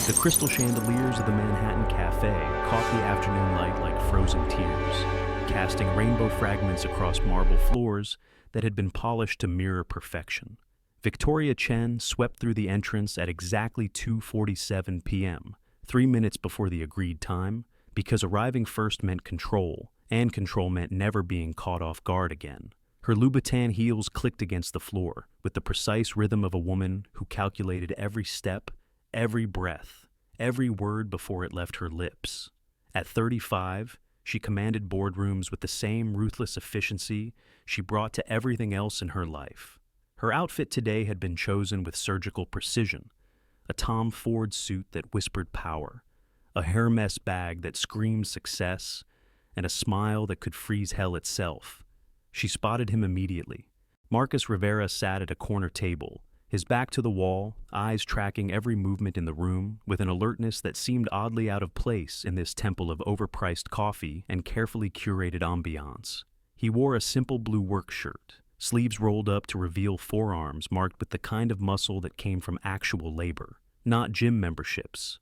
The crystal chandeliers of the Manhattan Café caught the afternoon light like frozen tears, casting rainbow fragments across marble floors that had been polished to mirror perfection. Victoria Chen swept through the entrance at exactly 2:47 p.m., 3 minutes before the agreed time, because arriving first meant control, and control meant never being caught off guard again. Her Louboutin heels clicked against the floor with the precise rhythm of a woman who calculated every step, every breath, every word before it left her lips. At 35, she commanded boardrooms with the same ruthless efficiency she brought to everything else in her life. Her outfit today had been chosen with surgical precision: a Tom Ford suit that whispered power, a Hermes bag that screamed success, and a smile that could freeze hell itself. She spotted him immediately. Marcus Rivera sat at a corner table, his back to the wall, eyes tracking every movement in the room with an alertness that seemed oddly out of place in this temple of overpriced coffee and carefully curated ambiance. He wore a simple blue work shirt, sleeves rolled up to reveal forearms marked with the kind of muscle that came from actual labor, not gym memberships.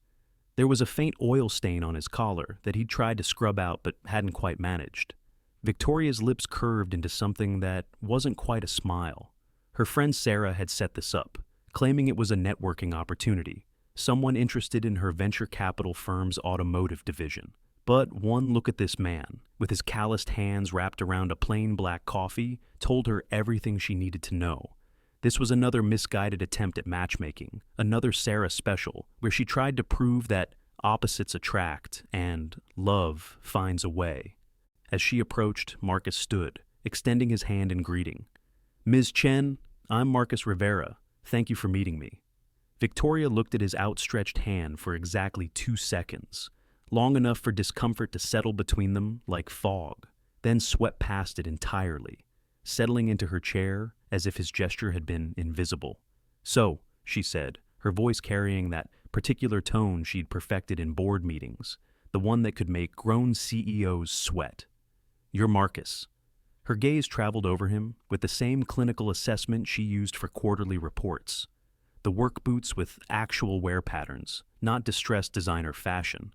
There was a faint oil stain on his collar that he'd tried to scrub out but hadn't quite managed. Victoria's lips curved into something that wasn't quite a smile. Her friend Sarah had set this up, claiming it was a networking opportunity, someone interested in her venture capital firm's automotive division. But one look at this man, with his calloused hands wrapped around a plain black coffee, told her everything she needed to know. This was another misguided attempt at matchmaking, another Sarah special, where she tried to prove that opposites attract and love finds a way. As she approached, Marcus stood, extending his hand in greeting. "Ms. Chen, I'm Marcus Rivera. Thank you for meeting me." Victoria looked at his outstretched hand for exactly 2 seconds, long enough for discomfort to settle between them like fog, then swept past it entirely, settling into her chair as if his gesture had been invisible. "So," she said, her voice carrying that particular tone she'd perfected in board meetings, the one that could make grown CEOs sweat. "You're Marcus." Her gaze traveled over him with the same clinical assessment she used for quarterly reports. The work boots with actual wear patterns, not distressed designer fashion.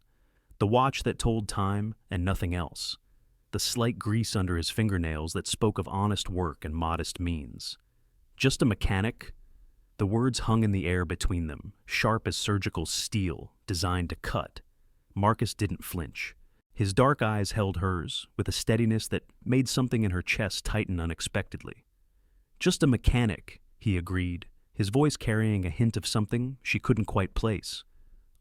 The watch that told time and nothing else. The slight grease under his fingernails that spoke of honest work and modest means. "Just a mechanic?" The words hung in the air between them, sharp as surgical steel, designed to cut. Marcus didn't flinch. His dark eyes held hers with a steadiness that made something in her chest tighten unexpectedly. "Just a mechanic," he agreed, his voice carrying a hint of something she couldn't quite place.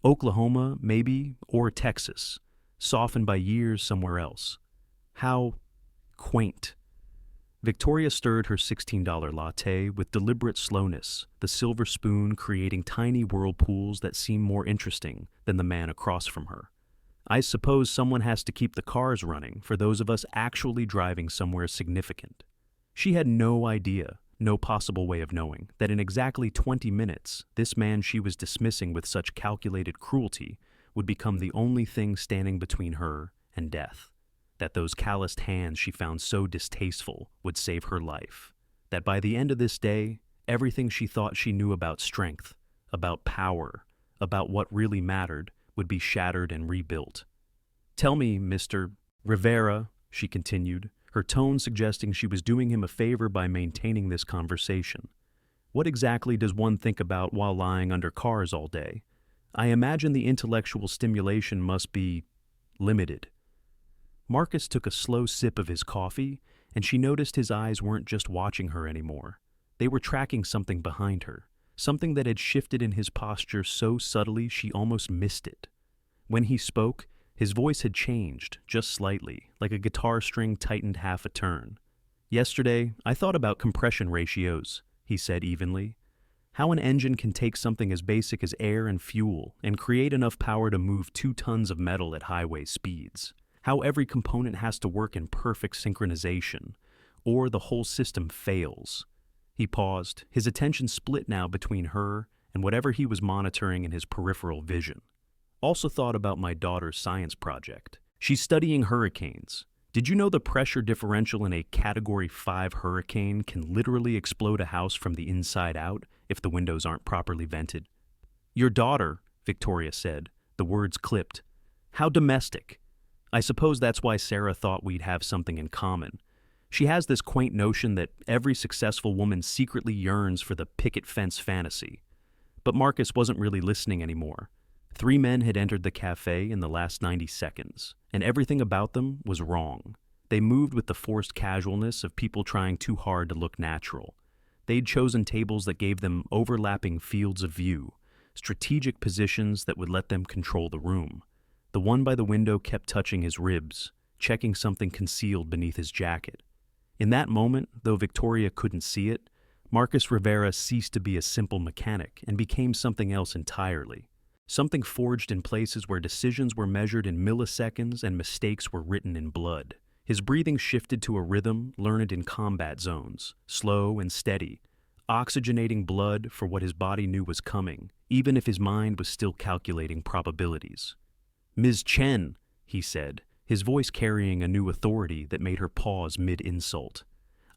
"Oklahoma, maybe, or Texas, softened by years somewhere else. How quaint." Victoria stirred her $16 latte with deliberate slowness, the silver spoon creating tiny whirlpools that seemed more interesting than the man across from her. "I suppose someone has to keep the cars running for those of us actually driving somewhere significant." She had no idea, no possible way of knowing, that in exactly 20 minutes, this man she was dismissing with such calculated cruelty would become the only thing standing between her and death. That those calloused hands she found so distasteful would save her life. That by the end of this day, everything she thought she knew about strength, about power, about what really mattered, would be shattered and rebuilt. "Tell me, Mr. Rivera," she continued, her tone suggesting she was doing him a favor by maintaining this conversation. "What exactly does one think about while lying under cars all day? I imagine the intellectual stimulation must be limited." Marcus took a slow sip of his coffee, and she noticed his eyes weren't just watching her anymore. They were tracking something behind her, something that had shifted in his posture so subtly she almost missed it. When he spoke, his voice had changed, just slightly, like a guitar string tightened half a turn. "Yesterday, I thought about compression ratios," he said evenly. "How an engine can take something as basic as air and fuel and create enough power to move 2 tons of metal at highway speeds. How every component has to work in perfect synchronization, or the whole system fails." He paused, his attention split now between her and whatever he was monitoring in his peripheral vision. "Also thought about my daughter's science project. She's studying hurricanes. Did you know the pressure differential in a Category 5 hurricane can literally explode a house from the inside out if the windows aren't properly vented?" "Your daughter," Victoria said, the words clipped. How domestic. I suppose that's why Sarah thought we'd have something in common. She has this quaint notion that every successful woman secretly yearns for the picket fence fantasy. But Marcus wasn't really listening anymore. 3 men had entered the cafe in the last 90 seconds, and everything about them was wrong. They moved with the forced casualness of people trying too hard to look natural. They'd chosen tables that gave them overlapping fields of view, strategic positions that would let them control the room. The one by the window kept touching his ribs, checking something concealed beneath his jacket. In that moment, though Victoria couldn't see it, Marcus Rivera ceased to be a simple mechanic and became something else entirely. Something forged in places where decisions were measured in milliseconds and mistakes were written in blood. His breathing shifted to a rhythm learned in combat zones, slow and steady, oxygenating blood for what his body knew was coming, even if his mind was still calculating probabilities. "Ms. Chen," he said, his voice carrying a new authority that made her pause mid-insult.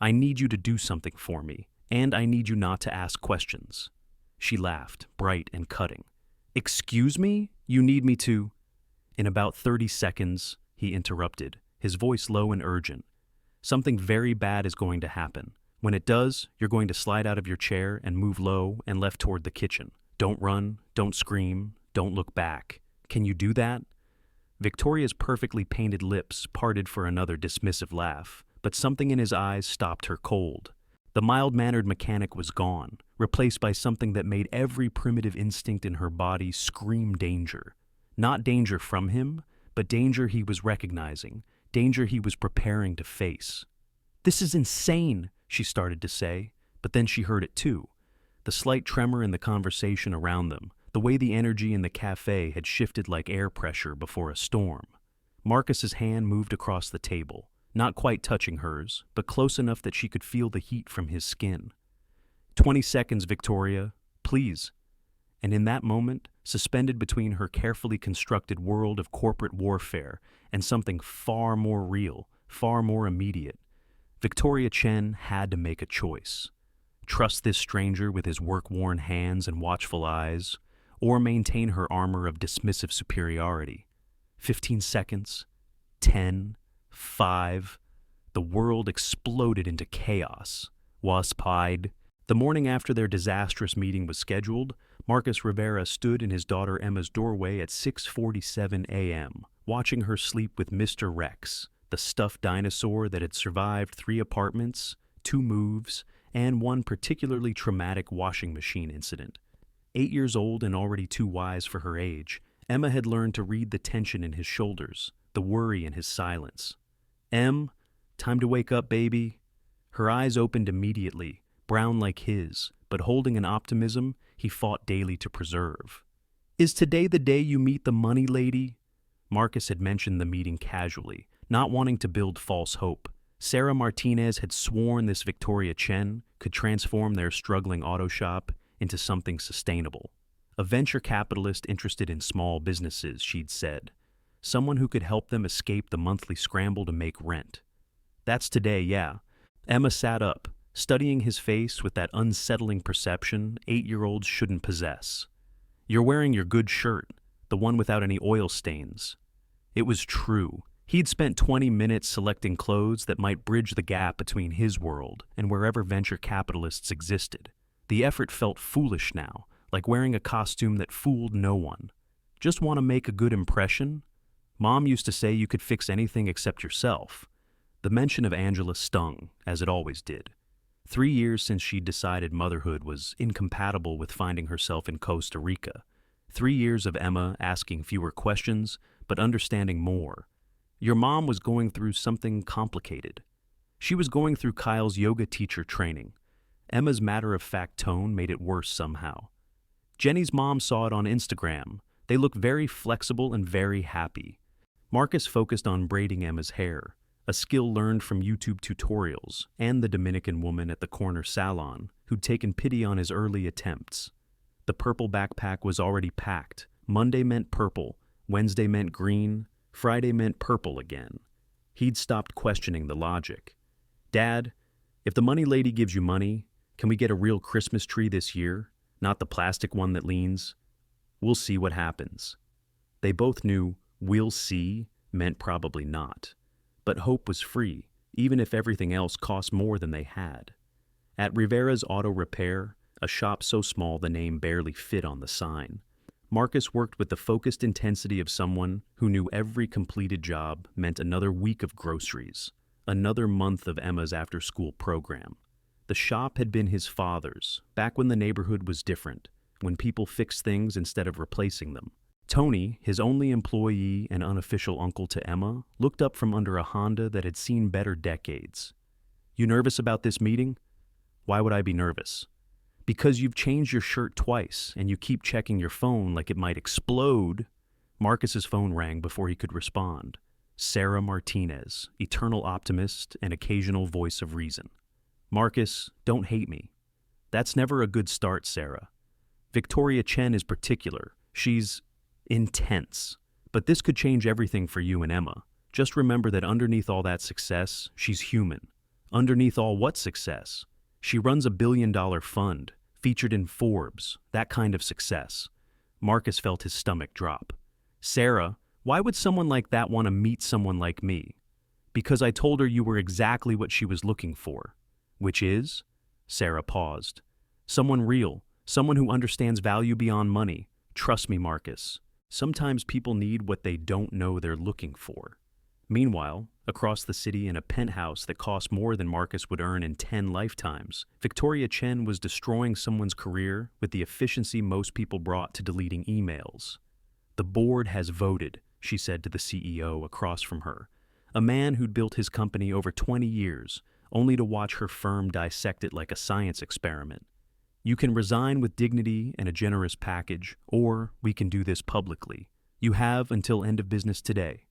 "I need you to do something for me, and I need you not to ask questions." She laughed, bright and cutting. "Excuse me? You need me to—" In about 30 seconds, he interrupted, his voice low and urgent. "Something very bad is going to happen. When it does, you're going to slide out of your chair and move low and left toward the kitchen. Don't run, don't scream, don't look back. Can you do that?" Victoria's perfectly painted lips parted for another dismissive laugh, but something in his eyes stopped her cold. The mild-mannered mechanic was gone, replaced by something that made every primitive instinct in her body scream danger. Not danger from him, but danger he was recognizing, danger he was preparing to face. "This is insane," she started to say, but then she heard it too. The slight tremor in the conversation around them, the way the energy in the cafe had shifted like air pressure before a storm. Marcus's hand moved across the table, not quite touching hers, but close enough that she could feel the heat from his skin. 20 seconds, Victoria, please." And in that moment, suspended between her carefully constructed world of corporate warfare and something far more real, far more immediate, Victoria Chen had to make a choice. Trust this stranger with his work-worn hands and watchful eyes, or maintain her armor of dismissive superiority. 15 seconds, 10, 5. The world exploded into chaos. Wasp-eyed. The morning after their disastrous meeting was scheduled, Marcus Rivera stood in his daughter Emma's doorway at 6:47 a.m., watching her sleep with Mr. Rex, the stuffed dinosaur that had survived 3 apartments, 2 moves, and 1 particularly traumatic washing machine incident. 8 years old and already too wise for her age, Emma had learned to read the tension in his shoulders, the worry in his silence. "Em, time to wake up, baby." Her eyes opened immediately, brown like his, but holding an optimism he fought daily to preserve. "Is today the day you meet the money lady?" Marcus had mentioned the meeting casually, not wanting to build false hope. Sarah Martinez had sworn this Victoria Chen could transform their struggling auto shop into something sustainable. A venture capitalist interested in small businesses, she'd said. Someone who could help them escape the monthly scramble to make rent. That's today, yeah. Emma sat up, studying his face with that unsettling perception 8-year-olds shouldn't possess. "You're wearing your good shirt, the one without any oil stains." It was true. He'd spent 20 minutes selecting clothes that might bridge the gap between his world and wherever venture capitalists existed. The effort felt foolish now, like wearing a costume that fooled no one. Just want to make a good impression? Mom used to say you could fix anything except yourself. The mention of Angela stung, as it always did. 3 years since she'd decided motherhood was incompatible with finding herself in Costa Rica. 3 years of Emma asking fewer questions, but understanding more. Your mom was going through something complicated. She was going through Kyle's yoga teacher training. Emma's matter-of-fact tone made it worse somehow. Jenny's mom saw it on Instagram. They look very flexible and very happy. Marcus focused on braiding Emma's hair, a skill learned from YouTube tutorials, and the Dominican woman at the corner salon who'd taken pity on his early attempts. The purple backpack was already packed. Monday meant purple, Wednesday meant green, Friday meant purple again. He'd stopped questioning the logic. "Dad, if the money lady gives you money, can we get a real Christmas tree this year? Not the plastic one that leans?" We'll see what happens. They both knew "we'll see" meant probably not. But hope was free, even if everything else cost more than they had. At Rivera's Auto Repair, a shop so small the name barely fit on the sign, Marcus worked with the focused intensity of someone who knew every completed job meant another week of groceries, another month of Emma's after-school program. The shop had been his father's, back when the neighborhood was different, when people fixed things instead of replacing them. Tony, his only employee and unofficial uncle to Emma, looked up from under a Honda that had seen better decades. "You nervous about this meeting?" "Why would I be nervous?" "Because you've changed your shirt twice, and you keep checking your phone like it might explode." Marcus's phone rang before he could respond. Sarah Martinez, eternal optimist and occasional voice of reason. "Marcus, don't hate me." "That's never a good start, Sarah. Victoria Chen is particular. She's intense. But this could change everything for you and Emma. Just remember that underneath all that success, she's human. Underneath all what success? She runs $1 billion fund, featured in Forbes, that kind of success. Marcus felt his stomach drop. "Sarah, why would someone like that want to meet someone like me?" "Because I told her you were exactly what she was looking for." "Which is?" Sarah paused. "Someone real, someone who understands value beyond money. Trust me, Marcus. Sometimes people need what they don't know they're looking for." Meanwhile, across the city in a penthouse that cost more than Marcus would earn in 10 lifetimes, Victoria Chen was destroying someone's career with the efficiency most people brought to deleting emails. "The board has voted," she said to the CEO across from her, a man who'd built his company over 20 years, only to watch her firm dissect it like a science experiment. "You can resign with dignity and a generous package, or we can do this publicly. You have until end of business today."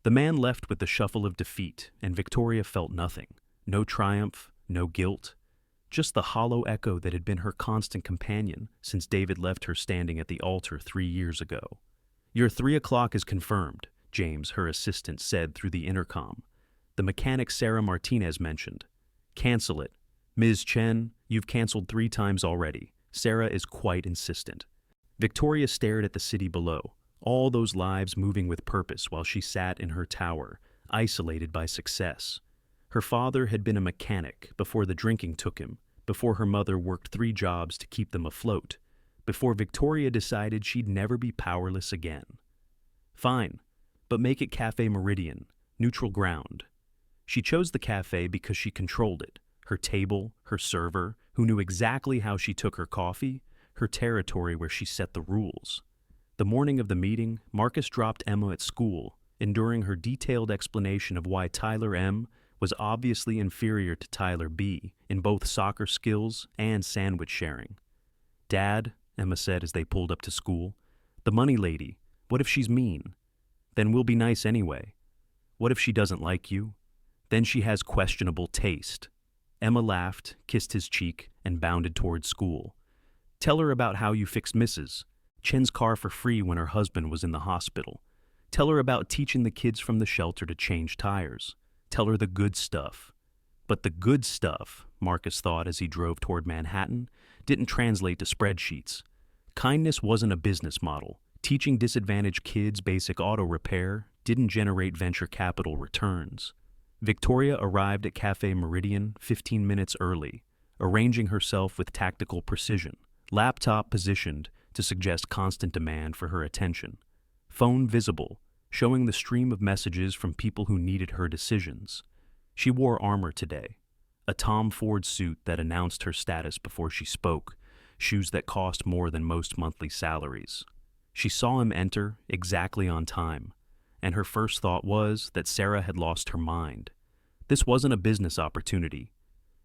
The man left with the shuffle of defeat, and Victoria felt nothing. No triumph, no guilt. Just the hollow echo that had been her constant companion since David left her standing at the altar 3 years ago. "Your 3 o'clock is confirmed," James, her assistant, said through the intercom. "The mechanic Sarah Martinez mentioned. Cancel it. Ms. Chen, you've canceled 3 times already." Sarah is quite insistent. Victoria stared at the city below, all those lives moving with purpose while she sat in her tower, isolated by success. Her father had been a mechanic before the drinking took him, before her mother worked 3 jobs to keep them afloat, before Victoria decided she'd never be powerless again. "Fine, but make it Café Meridian, neutral ground." She chose the cafe because she controlled it. Her table, her server, who knew exactly how she took her coffee, her territory where she set the rules. The morning of the meeting, Marcus dropped Emma at school, enduring her detailed explanation of why Tyler M. was obviously inferior to Tyler B. in both soccer skills and sandwich sharing. "Dad," Emma said as they pulled up to school, "the money lady, what if she's mean? Then we'll be nice anyway. What if she doesn't like you? Then she has questionable taste." Emma laughed, kissed his cheek, and bounded toward school. "Tell her about how you fixed Mrs. Chen's car for free when her husband was in the hospital. Tell her about teaching the kids from the shelter to change tires. Tell her the good stuff." But the good stuff, Marcus thought as he drove toward Manhattan, didn't translate to spreadsheets. Kindness wasn't a business model. Teaching disadvantaged kids basic auto repair didn't generate venture capital returns. Victoria arrived at Café Meridian 15 minutes early, arranging herself with tactical precision, laptop positioned to suggest constant demand for her attention. Phone visible, showing the stream of messages from people who needed her decisions. She wore armor today, a Tom Ford suit that announced her status before she spoke, shoes that cost more than most monthly salaries. She saw him enter exactly on time, and her first thought was that Sarah had lost her mind. This wasn't a business opportunity.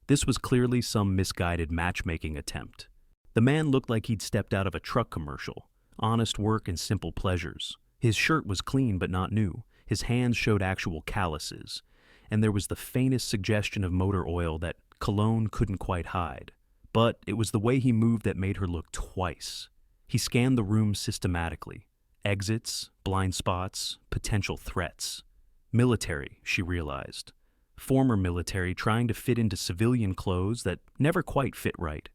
This was clearly some misguided matchmaking attempt. The man looked like he'd stepped out of a truck commercial, honest work and simple pleasures. His shirt was clean but not new. His hands showed actual calluses, and there was the faintest suggestion of motor oil that cologne couldn't quite hide. But it was the way he moved that made her look twice. He scanned the room systematically. Exits, blind spots, potential threats. Military, she realized. Former military trying to fit into civilian clothes that never quite fit right.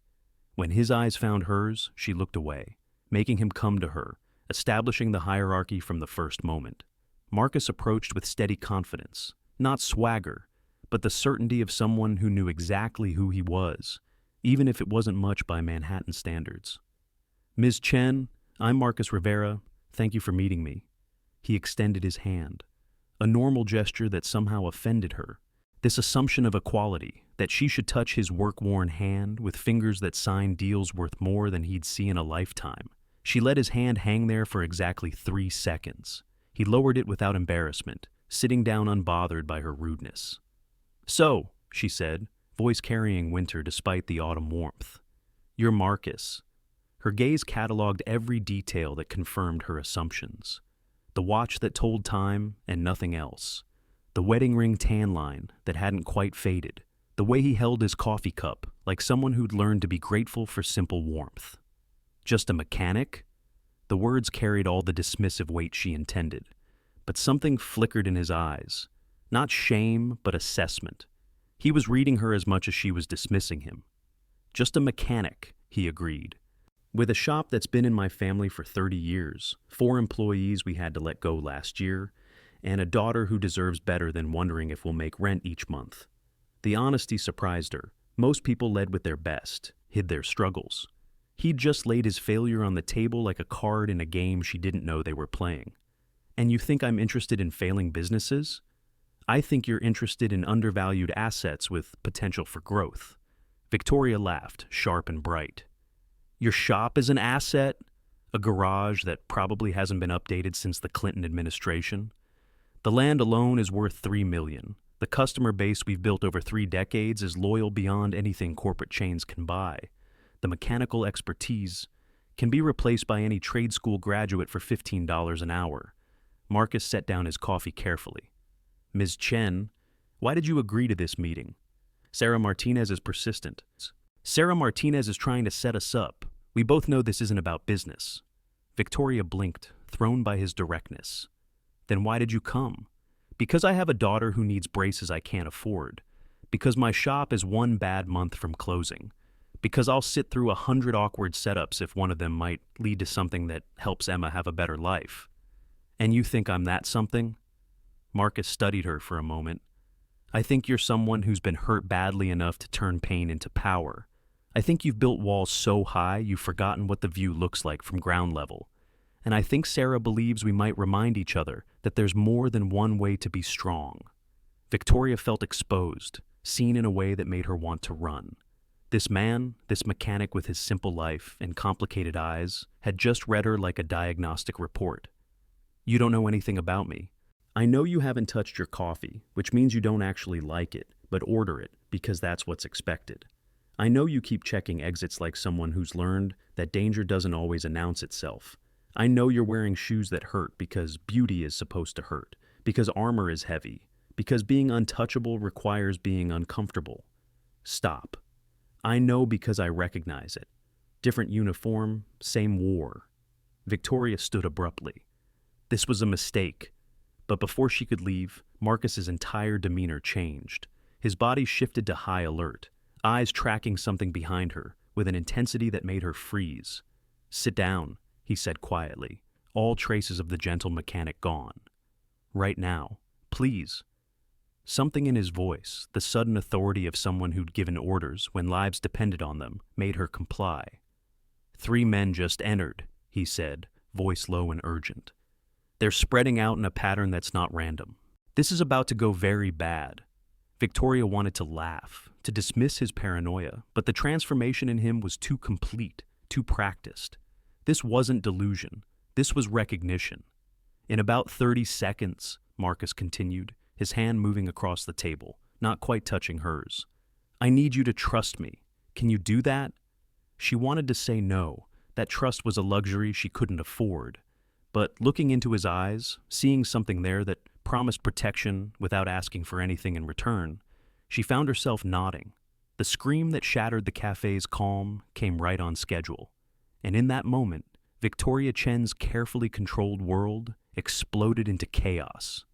When his eyes found hers, she looked away. making him come to her, establishing the hierarchy from the first moment. Marcus approached with steady confidence, not swagger, but the certainty of someone who knew exactly who he was, even if it wasn't much by Manhattan standards. "Ms. Chen, I'm Marcus Rivera. Thank you for meeting me." He extended his hand, a normal gesture that somehow offended her. This assumption of equality, that she should touch his work-worn hand with fingers that signed deals worth more than he'd see in a lifetime. She let his hand hang there for exactly 3 seconds. He lowered it without embarrassment, sitting down unbothered by her rudeness. "So," she said, voice carrying winter despite the autumn warmth, "you're Marcus." Her gaze cataloged every detail that confirmed her assumptions. The watch that told time and nothing else. The wedding ring tan line that hadn't quite faded. The way he held his coffee cup, like someone who'd learned to be grateful for simple warmth. Just a mechanic? The words carried all the dismissive weight she intended. But something flickered in his eyes. Not shame, but assessment. He was reading her as much as she was dismissing him. "Just a mechanic," he agreed. "With a shop that's been in my family for 30 years, 4 employees we had to let go last year, and a daughter who deserves better than wondering if we'll make rent each month." The honesty surprised her. Most people led with their best, hid their struggles. He'd just laid his failure on the table like a card in a game she didn't know they were playing. "And you think I'm interested in failing businesses? I think you're interested in undervalued assets with potential for growth." Victoria laughed, sharp and bright. "Your shop is an asset? A garage that probably hasn't been updated since the Clinton administration? The land alone is worth $3 million. The customer base we've built over 3 decades is loyal beyond anything corporate chains can buy. The mechanical expertise can be replaced by any trade school graduate for $15 an hour." Marcus set down his coffee carefully. "Ms. Chen, why did you agree to this meeting? Sarah Martinez is persistent. Sarah Martinez is trying to set us up. We both know this isn't about business." Victoria blinked, thrown by his directness. "Then why did you come?" "Because I have a daughter who needs braces I can't afford. Because my shop is 1 bad month from closing. Because I'll sit through 100 awkward setups if one of them might lead to something that helps Emma have a better life." "And you think I'm that something?" Marcus studied her for a moment. "I think you're someone who's been hurt badly enough to turn pain into power. I think you've built walls so high you've forgotten what the view looks like from ground level. And I think Sarah believes we might remind each other that there's more than one way to be strong." Victoria felt exposed, seen in a way that made her want to run. This man, this mechanic with his simple life and complicated eyes, had just read her like a diagnostic report. "You don't know anything about me. I know you haven't touched your coffee, which means you don't actually like it, but order it because that's what's expected. I know you keep checking exits like someone who's learned that danger doesn't always announce itself. I know you're wearing shoes that hurt because beauty is supposed to hurt, because armor is heavy, because being untouchable requires being uncomfortable. Stop. I know because I recognize it. Different uniform, same war." Victoria stood abruptly. This was a mistake. But before she could leave, Marcus's entire demeanor changed. His body shifted to high alert, eyes tracking something behind her with an intensity that made her freeze. "Sit down," he said quietly, all traces of the gentle mechanic gone. "Right now, please." Something in his voice, the sudden authority of someone who'd given orders when lives depended on them, made her comply. "3 men just entered," he said, voice low and urgent. "They're spreading out in a pattern that's not random. This is about to go very bad." Victoria wanted to laugh, to dismiss his paranoia, but the transformation in him was too complete, too practiced. This wasn't delusion. This was recognition. "In about 30 seconds, Marcus continued, his hand moving across the table, not quite touching hers. "I need you to trust me. Can you do that?" She wanted to say no. That trust was a luxury she couldn't afford. But looking into his eyes, seeing something there that promised protection without asking for anything in return, she found herself nodding. The scream that shattered the cafe's calm came right on schedule. And in that moment, Victoria Chen's carefully controlled world exploded into chaos.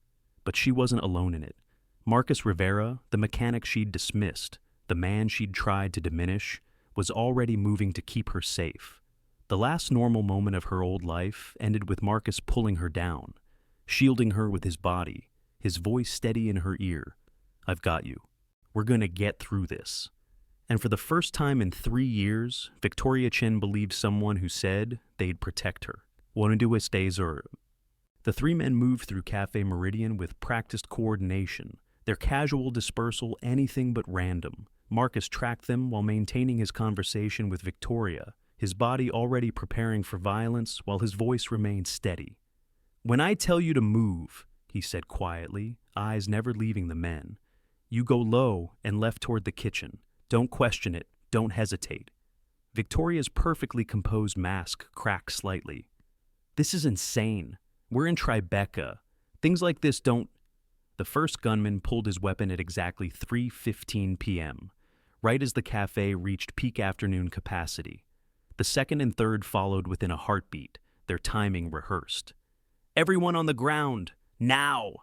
But she wasn't alone in it. Marcus Rivera, the mechanic she'd dismissed, the man she'd tried to diminish, was already moving to keep her safe. The last normal moment of her old life ended with Marcus pulling her down, shielding her with his body, his voice steady in her ear. "I've got you. We're going to get through this." And for the first time in 3 years, Victoria Chen believed someone who said they'd protect her. "Wanna do estays or..." The three men moved through Cafe Meridian with practiced coordination, their casual dispersal anything but random. Marcus tracked them while maintaining his conversation with Victoria, his body already preparing for violence while his voice remained steady. "When I tell you to move," he said quietly, eyes never leaving the men, "you go low and left toward the kitchen. Don't question it. Don't hesitate." Victoria's perfectly composed mask cracked slightly. "This is insane. We're in Tribeca. Things like this don't..." The first gunman pulled his weapon at exactly 3:15 p.m., right as the cafe reached peak afternoon capacity. The second and third followed within a heartbeat, their timing rehearsed. "Everyone on the ground! Now!"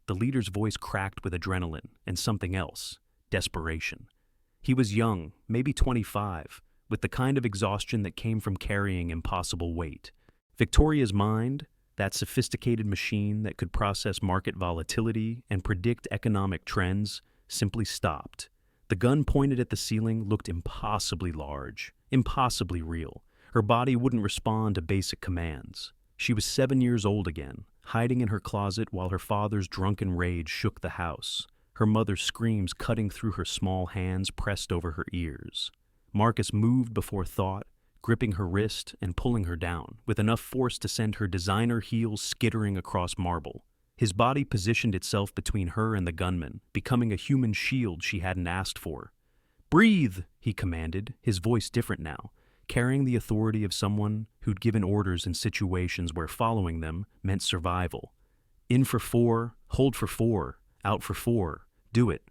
The leader's voice cracked with adrenaline and something else, desperation. He was young, maybe 25, with the kind of exhaustion that came from carrying impossible weight. Victoria's mind, that sophisticated machine that could process market volatility and predict economic trends, simply stopped. The gun pointed at the ceiling looked impossibly large, impossibly real. Her body wouldn't respond to basic commands. She was 7 years old again, hiding in her closet while her father's drunken rage shook the house, her mother's screams cutting through her small hands pressed over her ears. Marcus moved before thought, gripping her wrist and pulling her down, with enough force to send her designer heels skittering across marble. His body positioned itself between her and the gunman, becoming a human shield she hadn't asked for. "Breathe," he commanded, his voice different now, carrying the authority of someone who'd given orders in situations where following them meant survival. "In for 4, hold for 4, out for 4, do it."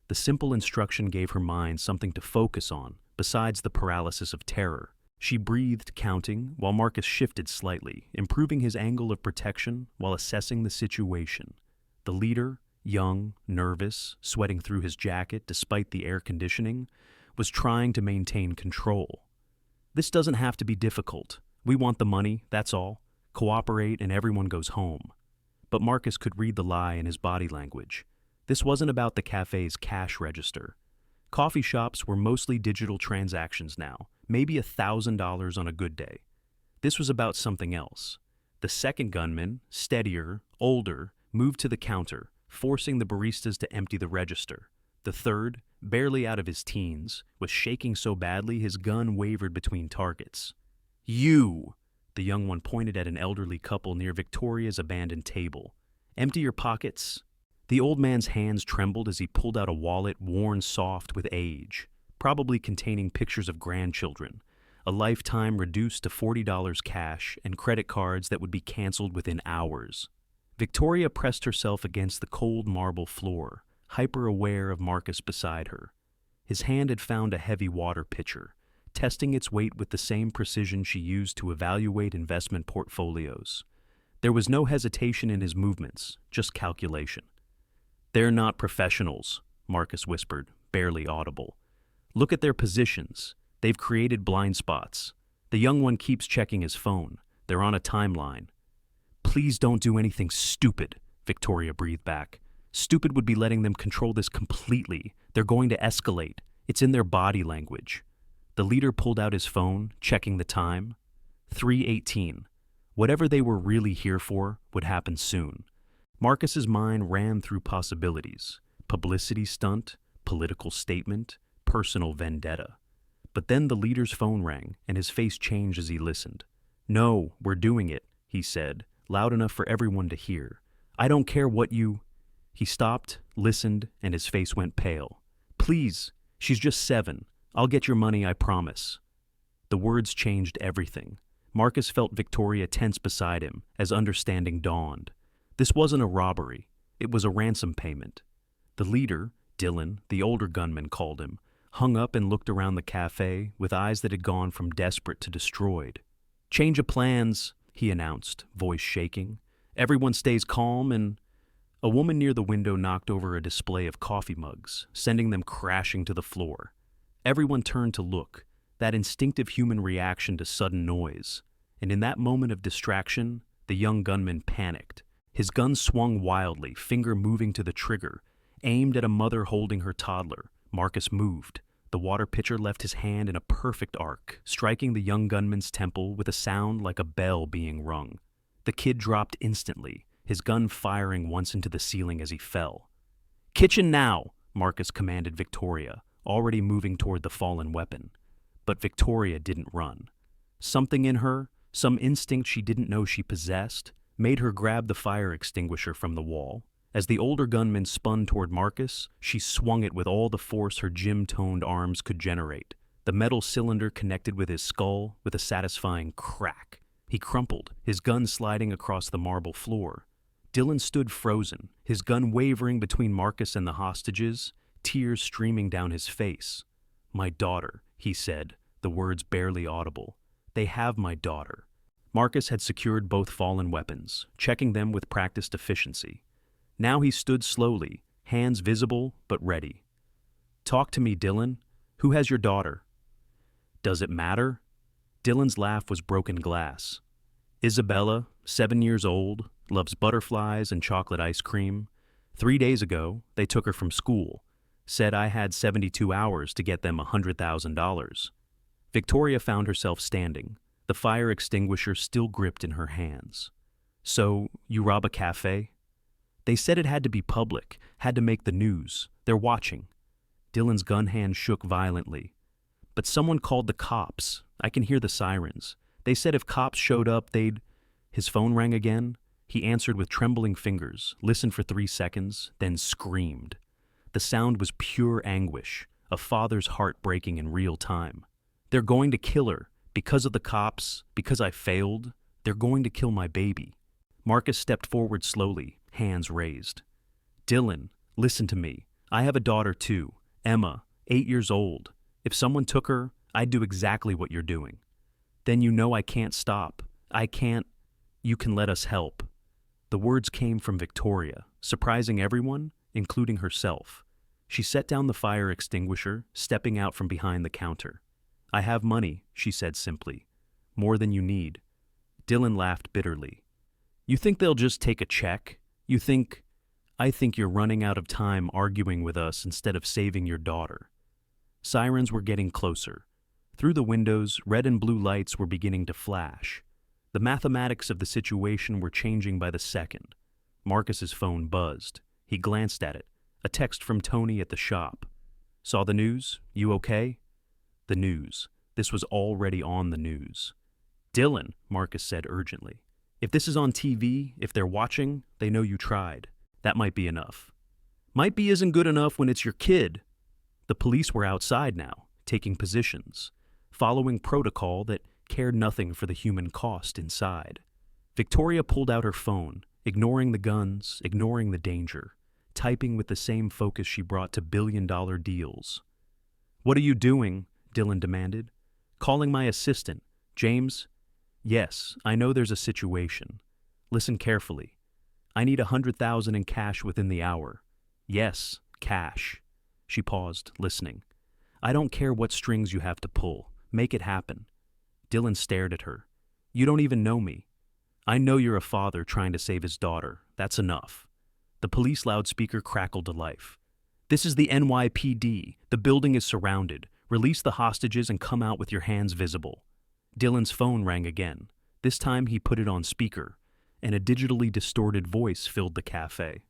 The simple instruction gave her mind something to focus on, besides the paralysis of terror. She breathed, counting, while Marcus shifted slightly, improving his angle of protection while assessing the situation. The leader, young, nervous, sweating through his jacket despite the air conditioning, was trying to maintain control. "This doesn't have to be difficult. We want the money, that's all. Cooperate and everyone goes home." But Marcus could read the lie in his body language. This wasn't about the cafe's cash register. Coffee shops were mostly digital transactions now, maybe $1,000 on a good day. This was about something else. The second gunman, steadier, older, moved to the counter, forcing the baristas to empty the register. The third, barely out of his teens, was shaking so badly his gun wavered between targets. "You!" The young one pointed at an elderly couple near Victoria's abandoned table. "Empty your pockets." The old man's hands trembled as he pulled out a wallet worn soft with age, probably containing pictures of grandchildren, a lifetime reduced to $40 cash and credit cards that would be canceled within hours. Victoria pressed herself against the cold marble floor, hyper-aware of Marcus beside her. His hand had found a heavy water pitcher, testing its weight with the same precision she used to evaluate investment portfolios. There was no hesitation in his movements, just calculation. "They're not professionals," Marcus whispered, barely audible. "Look at their positions. They've created blind spots. The young one keeps checking his phone. They're on a timeline." "Please don't do anything stupid," Victoria breathed back. "Stupid would be letting them control this completely. They're going to escalate. It's in their body language." The leader pulled out his phone, checking the time. 3:18. Whatever they were really here for would happen soon. Marcus's mind ran through possibilities: publicity stunt, political statement, personal vendetta. But then the leader's phone rang, and his face changed as he listened. "No, we're doing it," he said, loud enough for everyone to hear. "I don't care what you..." He stopped, listened, and his face went pale. "Please, she's just 7. I'll get your money, I promise." The words changed everything. Marcus felt Victoria tense beside him as understanding dawned. This wasn't a robbery. It was a ransom payment. The leader, Dylan, the older gunman called him, hung up and looked around the cafe with eyes that had gone from desperate to destroyed. "Change of plans," he announced, voice shaking. "Everyone stays calm and..." A woman near the window knocked over a display of coffee mugs, sending them crashing to the floor. Everyone turned to look, that instinctive human reaction to sudden noise. And in that moment of distraction, the young gunman panicked. His gun swung wildly, finger moving to the trigger, aimed at a mother holding her toddler. Marcus moved. The water pitcher left his hand in a perfect arc, striking the young gunman's temple with a sound like a bell being rung. The kid dropped instantly, his gun firing once into the ceiling as he fell. "Kitchen now!" Marcus commanded Victoria, already moving toward the fallen weapon. But Victoria didn't run. Something in her, some instinct she didn't know she possessed, made her grab the fire extinguisher from the wall. As the older gunman spun toward Marcus, she swung it with all the force her gym-toned arms could generate. The metal cylinder connected with his skull with a satisfying crack. He crumpled, his gun sliding across the marble floor. Dylan stood frozen, his gun wavering between Marcus and the hostages, tears streaming down his face. "My daughter," he said, the words barely audible. "They have my daughter." Marcus had secured both fallen weapons, checking them with practiced efficiency. Now he stood slowly, hands visible but ready. "Talk to me, Dylan. Who has your daughter?" "Does it matter?" Dylan's laugh was broken glass. "Isabella, 7 years old, loves butterflies and chocolate ice cream. 3 days ago, they took her from school. Said I had 72 hours to get them $100,000. Victoria found herself standing, the fire extinguisher still gripped in her hands. "So, you rob a cafe?" "They said it had to be public, had to make the news. They're watching." Dylan's gun hand shook violently. "But someone called the cops. I can hear the sirens. They said if cops showed up, they'd—" His phone rang again. He answered with trembling fingers, listened for 3 seconds, then screamed. The sound was pure anguish, a father's heart breaking in real time. "They're going to kill her. Because of the cops, because I failed, they're going to kill my baby." Marcus stepped forward slowly, hands raised. "Dylan, listen to me. I have a daughter too, Emma, 8 years old. If someone took her, I'd do exactly what you're doing." "Then you know I can't stop. I can't. You can let us help." The words came from Victoria, surprising everyone, including herself. She set down the fire extinguisher, stepping out from behind the counter. "I have money," she said simply. "More than you need." Dylan laughed bitterly. "You think they'll just take a check? You think—" "I think you're running out of time arguing with us instead of saving your daughter." Sirens were getting closer. Through the windows, red and blue lights were beginning to flash. The mathematics of the situation were changing by the second. Marcus's phone buzzed. He glanced at it. A text from Tony at the shop. "Saw the news? You okay?" The news. This was already on the news. "Dylan," Marcus said urgently. "If this is on TV, if they're watching, they know you tried. That might be enough." "Might be isn't good enough when it's your kid." The police were outside now, taking positions, following protocol that cared nothing for the human cost inside. Victoria pulled out her phone, ignoring the guns, ignoring the danger, typing with the same focus she brought to billion-dollar deals. "What are you doing?" Dylan demanded. "Calling my assistant. James?" "Yes, I know there's a situation. Listen carefully. I need 100,000 in cash within the hour." "Yes, cash." She paused, listening. "I don't care what strings you have to pull. Make it happen." Dylan stared at her. "You don't even know me." "I know you're a father trying to save his daughter. That's enough." The police loudspeaker crackled to life. "This is the NYPD. The building is surrounded. Release the hostages and come out with your hands visible." Dylan's phone rang again. This time he put it on speaker, and a digitally distorted voice filled the cafe.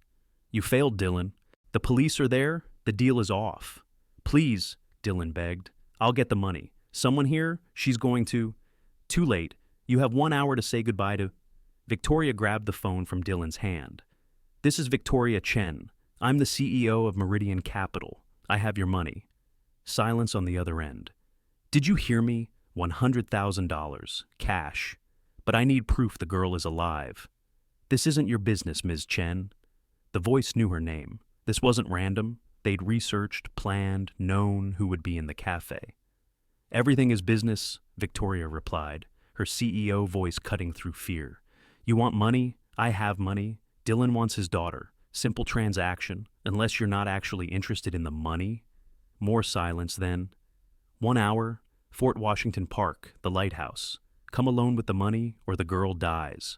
"You failed, Dylan. The police are there. The deal is off." "Please," Dylan begged. "I'll get the money. Someone here, she's going to—" "Too late. You have 1 hour to say goodbye to—" Victoria grabbed the phone from Dylan's hand. "This is Victoria Chen. I'm the CEO of Meridian Capital. I have your money." Silence on the other end. "Did you hear me? $100,000. Cash. But I need proof the girl is alive." "This isn't your business, Ms. Chen." The voice knew her name. This wasn't random. They'd researched, planned, known who would be in the cafe. "Everything is business," Victoria replied, her CEO voice cutting through fear. "You want money? I have money. Dylan wants his daughter. Simple transaction, unless you're not actually interested in the money." More silence then. 1 hour, Fort Washington Park, the lighthouse. Come alone with the money or the girl dies.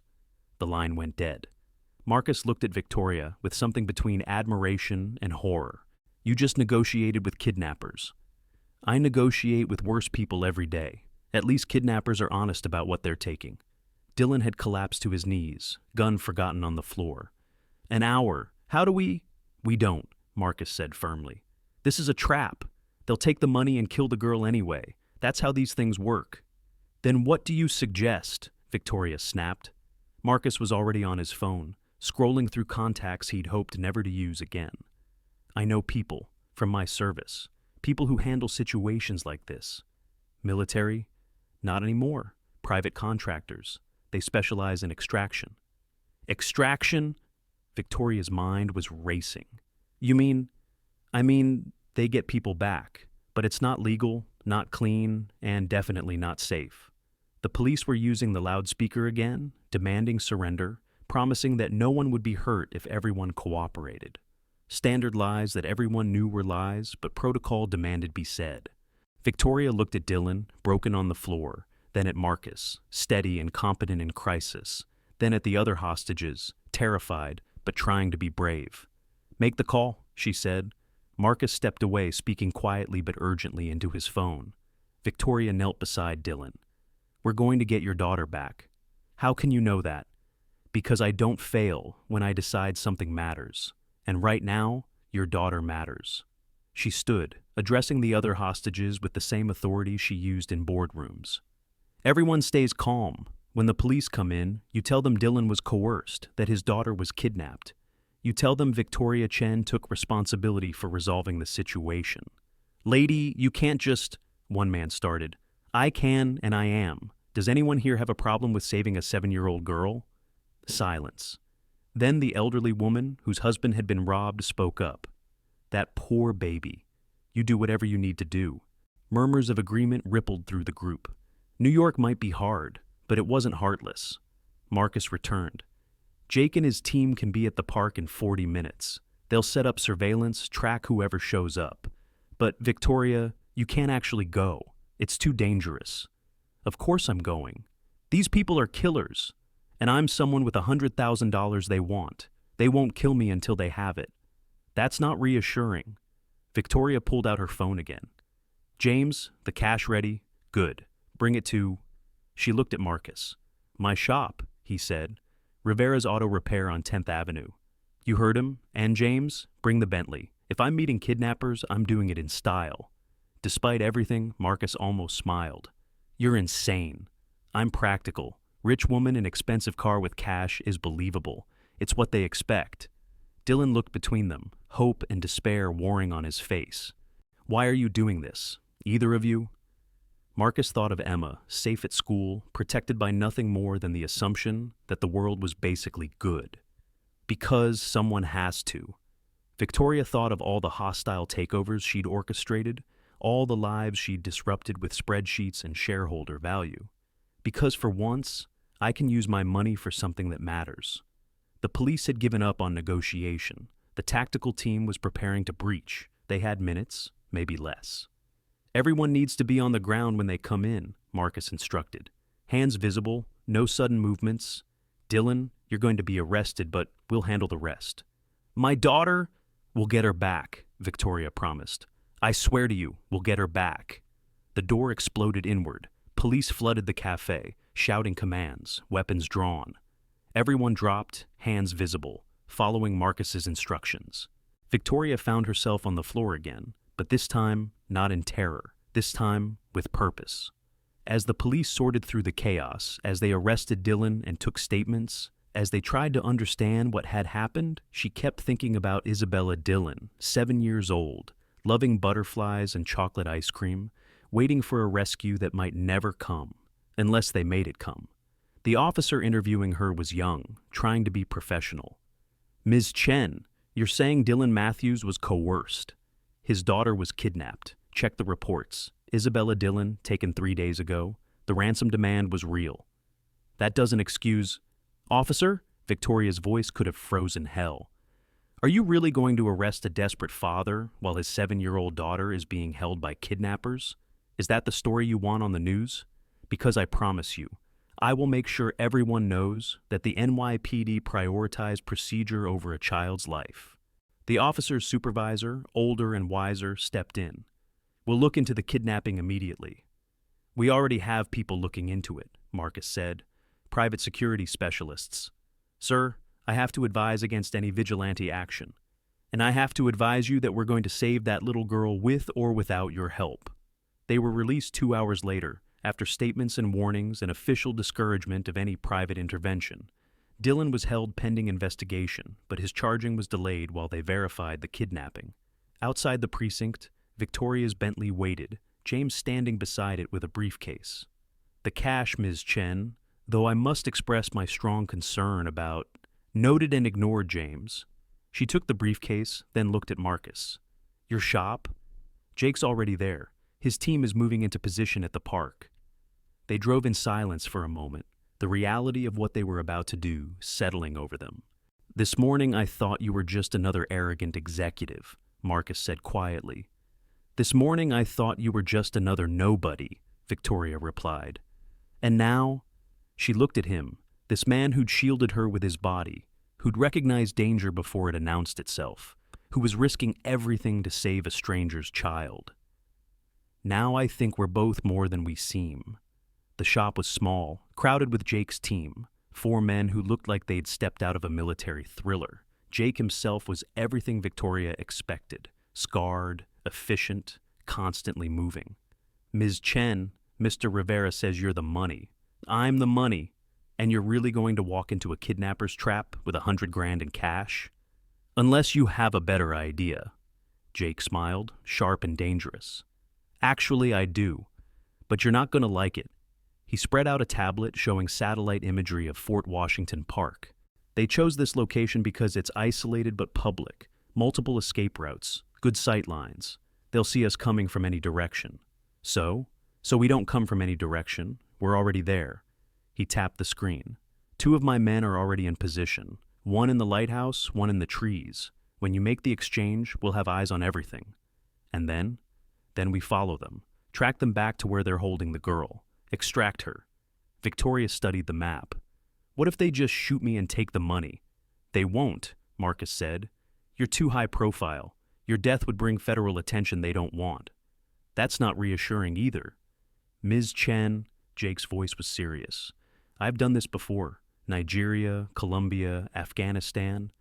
The line went dead. Marcus looked at Victoria with something between admiration and horror. You just negotiated with kidnappers. I negotiate with worse people every day. At least kidnappers are honest about what they're taking. Dylan had collapsed to his knees, gun forgotten on the floor. An hour. How do we? We don't, Marcus said firmly. This is a trap. They'll take the money and kill the girl anyway. That's how these things work. Then what do you suggest? Victoria snapped. Marcus was already on his phone, scrolling through contacts he'd hoped never to use again. I know people, from my service, people who handle situations like this. Military? Not anymore. Private contractors. They specialize in extraction. Extraction? Victoria's mind was racing. I mean, they get people back, but it's not legal, not clean, and definitely not safe. The police were using the loudspeaker again, demanding surrender, promising that no one would be hurt if everyone cooperated. Standard lies that everyone knew were lies, but protocol demanded be said. Victoria looked at Dylan, broken on the floor, then at Marcus, steady and competent in crisis, then at the other hostages, terrified, but trying to be brave. Make the call, she said. Marcus stepped away, speaking quietly but urgently into his phone. Victoria knelt beside Dylan. We're going to get your daughter back. How can you know that? Because I don't fail when I decide something matters. And right now, your daughter matters. She stood, addressing the other hostages with the same authority she used in boardrooms. Everyone stays calm. When the police come in, you tell them Dylan was coerced, that his daughter was kidnapped. You tell them Victoria Chen took responsibility for resolving the situation. Lady, you can't just... One man started. I can and I am. Does anyone here have a problem with saving a 7-year-old girl? Silence. Then the elderly woman, whose husband had been robbed, spoke up. That poor baby. You do whatever you need to do. Murmurs of agreement rippled through the group. New York might be hard, but it wasn't heartless. Marcus returned. Jake and his team can be at the park in 40 minutes. They'll set up surveillance, track whoever shows up. But, Victoria, you can't actually go. It's too dangerous. Of course I'm going. These people are killers, and I'm someone with $100,000 they want. They won't kill me until they have it. That's not reassuring. Victoria pulled out her phone again. James, the cash ready? Good. Bring it to... She looked at Marcus. My shop, he said. Rivera's Auto Repair on 10th Avenue. You heard him? And James, bring the Bentley. If I'm meeting kidnappers, I'm doing it in style. Despite everything, Marcus almost smiled. You're insane. I'm practical. Rich woman in expensive car with cash is believable. It's what they expect. Dylan looked between them, hope and despair warring on his face. Why are you doing this? Either of you? Marcus thought of Emma, safe at school, protected by nothing more than the assumption that the world was basically good. Because someone has to. Victoria thought of all the hostile takeovers she'd orchestrated, all the lives she'd disrupted with spreadsheets and shareholder value. Because for once, I can use my money for something that matters. The police had given up on negotiation. The tactical team was preparing to breach. They had minutes, maybe less. Everyone needs to be on the ground when they come in, Marcus instructed. Hands visible, no sudden movements. Dylan, you're going to be arrested, but we'll handle the rest. My daughter? We'll get her back, Victoria promised. I swear to you, we'll get her back. The door exploded inward. Police flooded the cafe, shouting commands, weapons drawn. Everyone dropped, hands visible, following Marcus's instructions. Victoria found herself on the floor again, but this time not in terror, this time with purpose. As the police sorted through the chaos, as they arrested Dylan and took statements, as they tried to understand what had happened, she kept thinking about Isabella Dillon, 7 years old, loving butterflies and chocolate ice cream, waiting for a rescue that might never come, unless they made it come. The officer interviewing her was young, trying to be professional. Ms. Chen, you're saying Dylan Matthews was coerced. His daughter was kidnapped. Check the reports. Isabella Dillon, taken 3 days ago. The ransom demand was real. That doesn't excuse... Officer? Victoria's voice could have frozen hell. Are you really going to arrest a desperate father while his 7-year-old daughter is being held by kidnappers? Is that the story you want on the news? Because I promise you, I will make sure everyone knows that the NYPD prioritized procedure over a child's life. The officer's supervisor, older and wiser, stepped in. We'll look into the kidnapping immediately. We already have people looking into it, Marcus said. Private security specialists. Sir, I have to advise against any vigilante action. And I have to advise you that we're going to save that little girl with or without your help. They were released 2 hours later, after statements and warnings and official discouragement of any private intervention. Dylan was held pending investigation, but his charging was delayed while they verified the kidnapping. Outside the precinct, Victoria's Bentley waited, James standing beside it with a briefcase. The cash, Ms. Chen, though I must express my strong concern about... Noted and ignored James. She took the briefcase, then looked at Marcus. Your shop? Jake's already there. His team is moving into position at the park. They drove in silence for a moment, the reality of what they were about to do settling over them. This morning I thought you were just another arrogant executive, Marcus said quietly. This morning I thought you were just another nobody, Victoria replied. And now? She looked at him, this man who'd shielded her with his body, who'd recognized danger before it announced itself, who was risking everything to save a stranger's child. Now I think we're both more than we seem. The shop was small, crowded with Jake's team, 4 men who looked like they'd stepped out of a military thriller. Jake himself was everything Victoria expected, scarred, efficient, constantly moving. Ms. Chen, Mr. Rivera says you're the money. I'm the money. And you're really going to walk into a kidnapper's trap with $100 grand in cash? Unless you have a better idea. Jake smiled, sharp and dangerous. Actually, I do. But you're not going to like it. He spread out a tablet showing satellite imagery of Fort Washington Park. They chose this location because it's isolated but public, multiple escape routes, good sight lines. They'll see us coming from any direction. So we don't come from any direction. We're already there. He tapped the screen. 2 of my men are already in position. 1 in the lighthouse, 1 in the trees. When you make the exchange, we'll have eyes on everything. And then we follow them, track them back to where they're holding the girl, extract her. Victoria studied the map. What if they just shoot me and take the money? They won't, Marcus said. You're too high profile. Your death would bring federal attention they don't want. That's not reassuring either. Ms. Chen, Jake's voice was serious. I've done this before. Nigeria, Colombia, Afghanistan.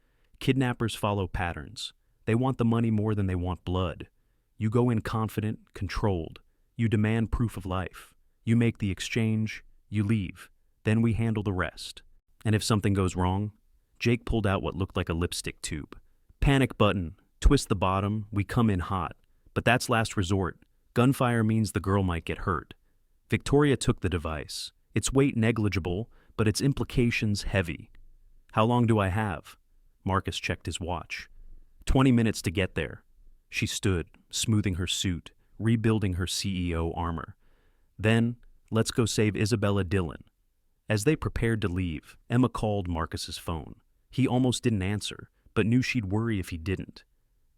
Kidnappers follow patterns. They want the money more than they want blood. You go in confident, controlled. You demand proof of life. You make the exchange. You leave. Then we handle the rest. And if something goes wrong? Jake pulled out what looked like a lipstick tube. Panic button. Twist the bottom. We come in hot. But that's last resort. Gunfire means the girl might get hurt. Victoria took the device. Its weight negligible, but its implications heavy. How long do I have? Marcus checked his watch. 20 minutes to get there. She stood, smoothing her suit, rebuilding her CEO armor. Then, let's go save Isabella Dillon. As they prepared to leave, Emma called Marcus's phone. He almost didn't answer, but knew she'd worry if he didn't.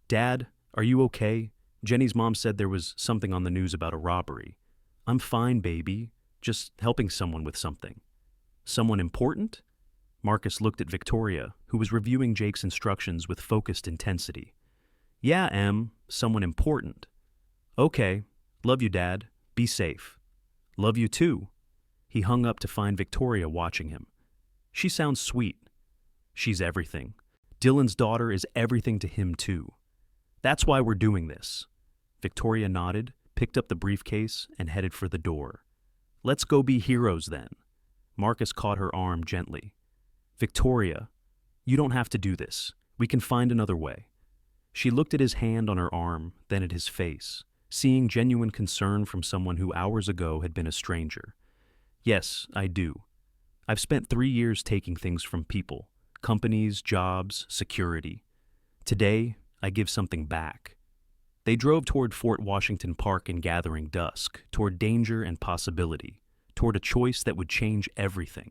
Dad, are you okay? Jenny's mom said there was something on the news about a robbery. I'm fine, baby. Just helping someone with something. Someone important? Marcus looked at Victoria, who was reviewing Jake's instructions with focused intensity. Yeah, Em, someone important. Okay. Love you, Dad. Be safe. Love you too. He hung up to find Victoria watching him. She sounds sweet. She's everything. Dylan's daughter is everything to him too. That's why we're doing this. Victoria nodded, picked up the briefcase, and headed for the door. Let's go be heroes then. Marcus caught her arm gently. Victoria, you don't have to do this. We can find another way. She looked at his hand on her arm, then at his face, seeing genuine concern from someone who hours ago had been a stranger. Yes, I do. I've spent 3 years taking things from people, companies, jobs, security. Today, I give something back. They drove toward Fort Washington Park in gathering dusk, toward danger and possibility, toward a choice that would change everything.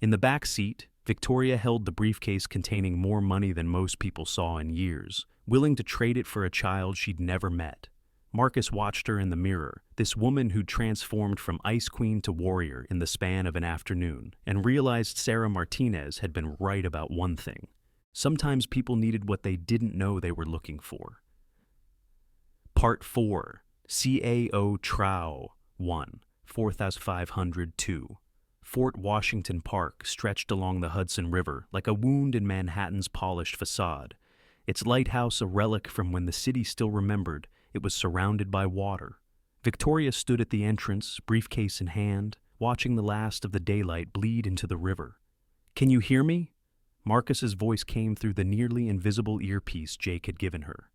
In the back seat, Victoria held the briefcase containing more money than most people saw in years, willing to trade it for a child she'd never met. Marcus watched her in the mirror, this woman who'd transformed from ice queen to warrior in the span of an afternoon, and realized Sarah Martinez had been right about one thing. Sometimes people needed what they didn't know they were looking for. Part 4. CAO Trow 1, 4502. Fort Washington Park stretched along the Hudson River like a wound in Manhattan's polished facade, its lighthouse a relic from when the city still remembered it was surrounded by water. Victoria stood at the entrance, briefcase in hand, watching the last of the daylight bleed into the river. "Can you hear me?" Marcus's voice came through the nearly invisible earpiece Jake had given her.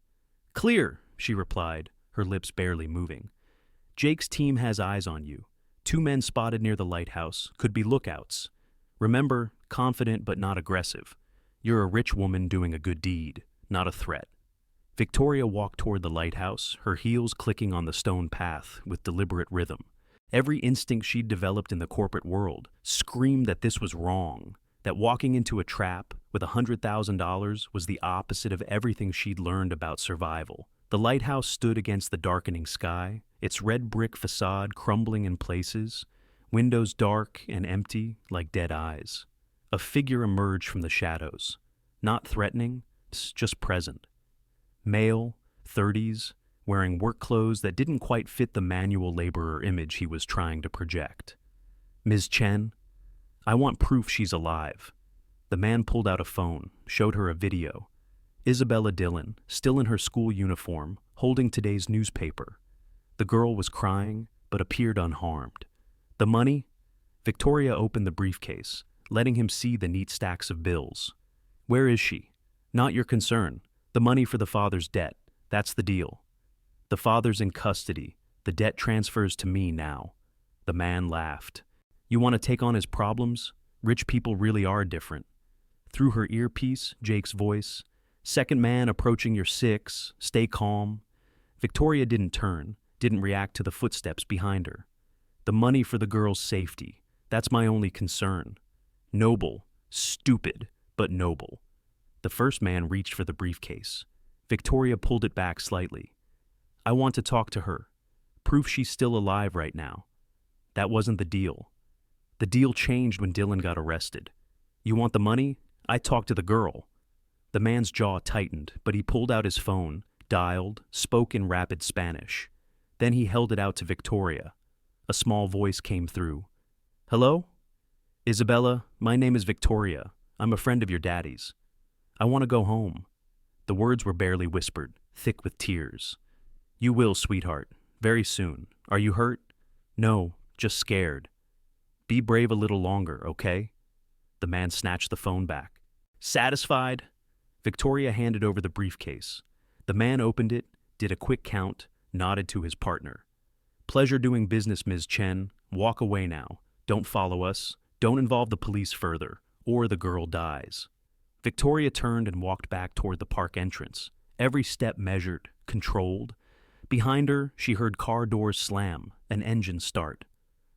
"Clear," she replied, her lips barely moving. "Jake's team has eyes on you. 2 men spotted near the lighthouse, could be lookouts. Remember, confident but not aggressive. You're a rich woman doing a good deed, not a threat." Victoria walked toward the lighthouse, her heels clicking on the stone path with deliberate rhythm. Every instinct she'd developed in the corporate world screamed that this was wrong, that walking into a trap with $100,000 was the opposite of everything she'd learned about survival. The lighthouse stood against the darkening sky, its red brick facade crumbling in places, windows dark and empty like dead eyes. A figure emerged from the shadows, not threatening, just present. Male, 30s, wearing work clothes that didn't quite fit the manual laborer image he was trying to project. "Ms. Chen, I want proof she's alive." The man pulled out a phone, showed her a video. Isabella Dillon, still in her school uniform, holding today's newspaper. The girl was crying, but appeared unharmed. "The money?" Victoria opened the briefcase, letting him see the neat stacks of bills. "Where is she?" "Not your concern. The money for the father's debt. That's the deal." "The father's in custody. The debt transfers to me now." The man laughed. "You want to take on his problems? Rich people really are different." Through her earpiece, Jake's voice, "Second man approaching your 6. Stay calm." Victoria didn't turn, didn't react to the footsteps behind her. "The money for the girl's safety. That's my only concern." Noble, stupid, but noble. The first man reached for the briefcase. Victoria pulled it back slightly. "I want to talk to her. Proof she's still alive right now." That wasn't the deal. The deal changed when Dylan got arrested. "You want the money? I talked to the girl." The man's jaw tightened, but he pulled out his phone, dialed, spoke in rapid Spanish. Then he held it out to Victoria. A small voice came through. "Hello? Isabella, my name is Victoria. I'm a friend of your daddy's. I want to go home." The words were barely whispered, thick with tears. "You will, sweetheart. Very soon. Are you hurt?" "No, just scared." "Be brave a little longer, okay?" The man snatched the phone back. "Satisfied?" Victoria handed over the briefcase. The man opened it, did a quick count, nodded to his partner. "Pleasure doing business, Ms. Chen. Walk away now. Don't follow us. Don't involve the police further, or the girl dies." Victoria turned and walked back toward the park entrance, every step measured, controlled. Behind her, she heard car doors slam, an engine start.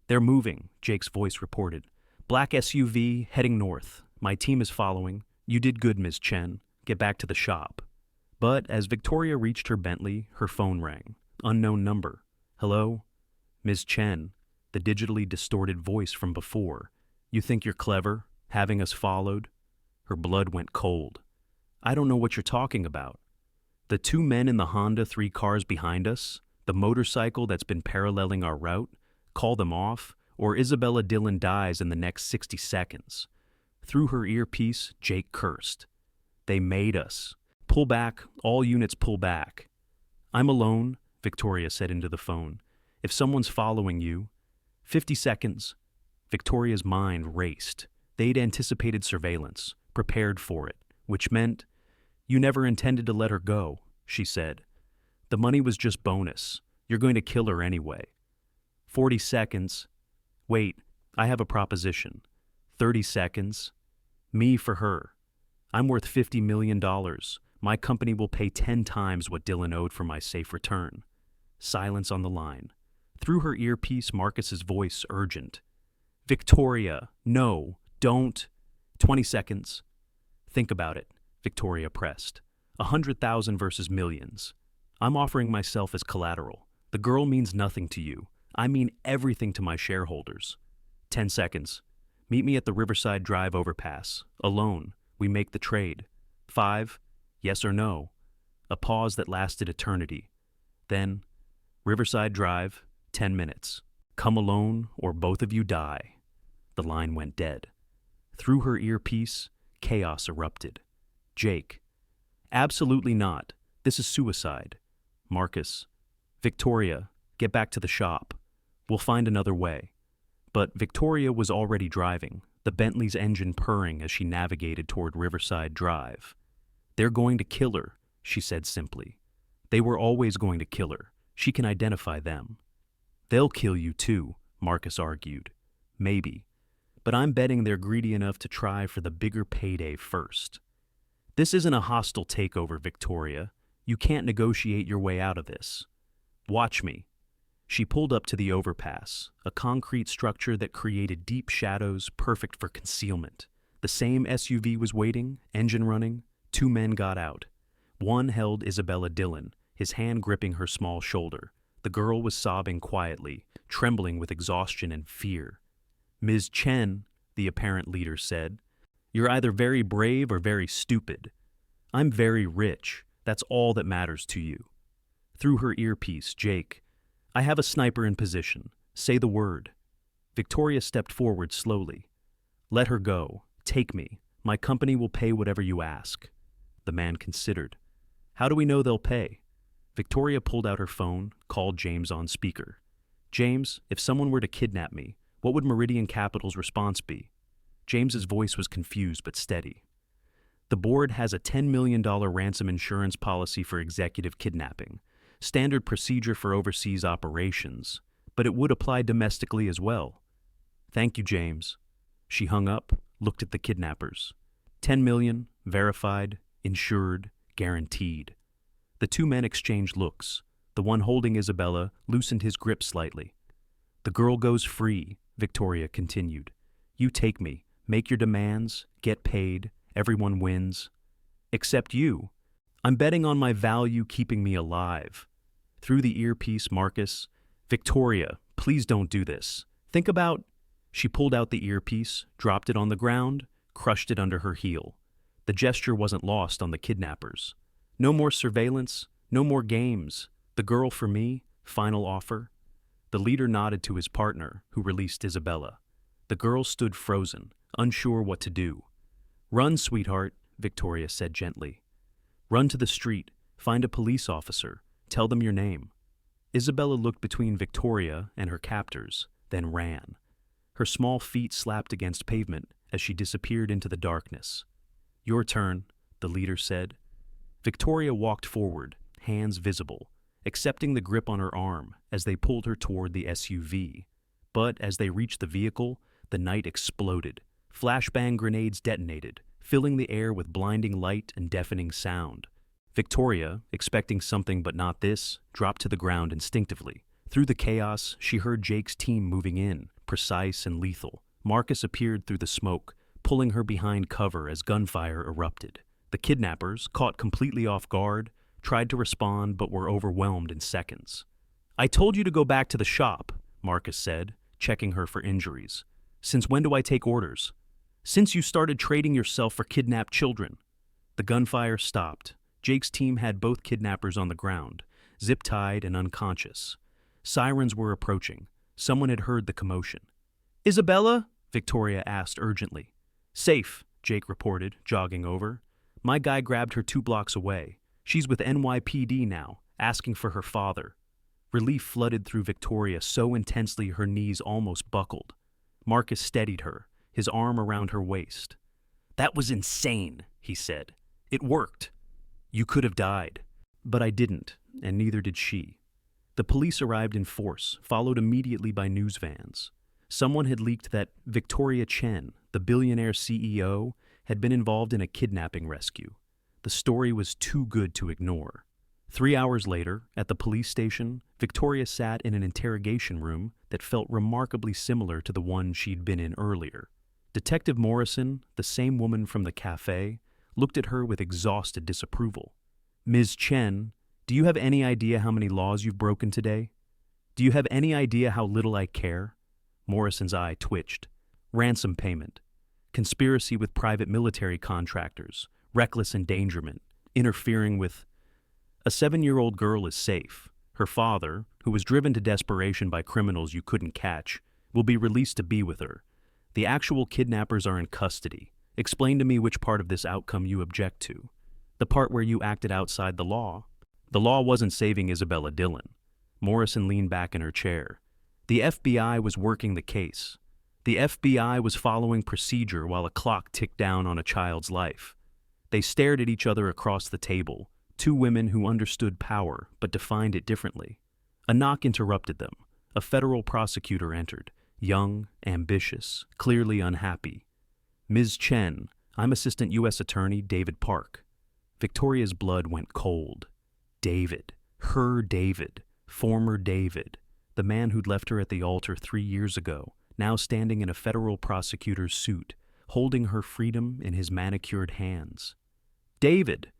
"They're moving," Jake's voice reported. "Black SUV, heading north. My team is following. You did good, Ms. Chen. Get back to the shop." But as Victoria reached her Bentley, her phone rang. Unknown number. "Hello? Ms. Chen," the digitally distorted voice from before. "You think you're clever, having us followed?" Her blood went cold. "I don't know what you're talking about." "The 2 men in the Honda 3 cars behind us, the motorcycle that's been paralleling our route, call them off, or Isabella Dillon dies in the next 60 seconds. Through her earpiece, Jake cursed. "They made us. Pull back, all units pull back." "I'm alone," Victoria said into the phone. "If someone's following you." 50 seconds. Victoria's mind raced. They'd anticipated surveillance, prepared for it, which meant, "You never intended to let her go," she said. "The money was just bonus. You're going to kill her anyway." 40 seconds. "Wait, I have a proposition." 30 seconds. "Me for her. I'm worth $50 million. My company will pay 10 times what Dylan owed for my safe return." Silence on the line. Through her earpiece, Marcus's voice urgent. "Victoria, no, don't." 20 seconds. "Think about it," Victoria pressed. 100,000 versus millions. I'm offering myself as collateral. The girl means nothing to you. I mean everything to my shareholders. 10 seconds. Meet me at the Riverside Drive overpass. Alone. We make the trade. 5. Yes or no. A pause that lasted eternity. Then, Riverside Drive, 10 minutes. Come alone or both of you die. The line went dead. Through her earpiece, chaos erupted. Jake. Absolutely not. This is suicide. Marcus. Victoria, get back to the shop. We'll find another way. But Victoria was already driving, the Bentley's engine purring as she navigated toward Riverside Drive. They're going to kill her, she said simply. They were always going to kill her. She can identify them. They'll kill you too, Marcus argued. Maybe. But I'm betting they're greedy enough to try for the bigger payday first. This isn't a hostile takeover, Victoria. You can't negotiate your way out of this. Watch me. She pulled up to the overpass, a concrete structure that created deep shadows perfect for concealment. The same SUV was waiting, engine running. 2 men got out. One held Isabella Dillon, his hand gripping her small shoulder. The girl was sobbing quietly, trembling with exhaustion and fear. Ms. Chen, the apparent leader said, you're either very brave or very stupid. I'm very rich. That's all that matters to you. Through her earpiece, Jake, I have a sniper in position. Say the word. Victoria stepped forward slowly. Let her go. Take me. My company will pay whatever you ask. The man considered. How do we know they'll pay? Victoria pulled out her phone, called James on speaker. James, if someone were to kidnap me, what would Meridian Capital's response be? James's voice was confused but steady. The board has a $10 million ransom insurance policy for executive kidnapping, standard procedure for overseas operations, but it would apply domestically as well. Thank you, James. She hung up, looked at the kidnappers. 10 million, verified, insured, guaranteed. The 2 men exchanged looks. The one holding Isabella loosened his grip slightly. The girl goes free, Victoria continued. You take me, make your demands, get paid, everyone wins. Except you. I'm betting on my value keeping me alive. Through the earpiece, Marcus, Victoria, please don't do this. Think about... She pulled out the earpiece, dropped it on the ground, crushed it under her heel. The gesture wasn't lost on the kidnappers. No more surveillance, no more games. The girl for me, final offer. The leader nodded to his partner, who released Isabella. The girl stood frozen, unsure what to do. Run, sweetheart, Victoria said gently. Run to the street, find a police officer, tell them your name. Isabella looked between Victoria and her captors, then ran. Her small feet slapped against pavement as she disappeared into the darkness. Your turn, the leader said. Victoria walked forward, hands visible, accepting the grip on her arm as they pulled her toward the SUV. But as they reached the vehicle, the night exploded. Flashbang grenades detonated, filling the air with blinding light and deafening sound. Victoria, expecting something but not this, dropped to the ground instinctively. Through the chaos, she heard Jake's team moving in, precise and lethal. Marcus appeared through the smoke, pulling her behind cover as gunfire erupted. The kidnappers, caught completely off guard, tried to respond but were overwhelmed in seconds. I told you to go back to the shop, Marcus said, checking her for injuries. Since when do I take orders? Since you started trading yourself for kidnapped children. The gunfire stopped. Jake's team had both kidnappers on the ground, zip-tied and unconscious. Sirens were approaching. Someone had heard the commotion. Isabella? Victoria asked urgently. Safe, Jake reported, jogging over. My guy grabbed her 2 blocks away. She's with NYPD now, asking for her father. Relief flooded through Victoria so intensely her knees almost buckled. Marcus steadied her, his arm around her waist. That was insane, he said. It worked. You could have died. But I didn't, and neither did she. The police arrived in force, followed immediately by news vans. Someone had leaked that Victoria Chen, the billionaire CEO, had been involved in a kidnapping rescue. The story was too good to ignore. 3 hours later, at the police station, Victoria sat in an interrogation room that felt remarkably similar to the one she'd been in earlier. Detective Morrison, the same woman from the café, looked at her with exhausted disapproval. Ms. Chen, Do you have any idea how many laws you've broken today? Do you have any idea how little I care? Morrison's eye twitched. Ransom payment. Conspiracy with private military contractors. Reckless endangerment. Interfering with... A 7-year-old girl is safe. Her father, who was driven to desperation by criminals you couldn't catch, will be released to be with her. The actual kidnappers are in custody. Explain to me which part of this outcome you object to. The part where you acted outside the law. The law wasn't saving Isabella Dillon. Morrison leaned back in her chair. The FBI was working the case. The FBI was following procedure while a clock ticked down on a child's life. They stared at each other across the table, two women who understood power but defined it differently. A knock interrupted them. A federal prosecutor entered, young, ambitious, clearly unhappy. Ms. Chen, I'm Assistant U.S. Attorney David Park. Victoria's blood went cold. David, her David, former David, the man who'd left her at the altar 3 years ago, now standing in a federal prosecutor's suit, holding her freedom in his manicured hands. David!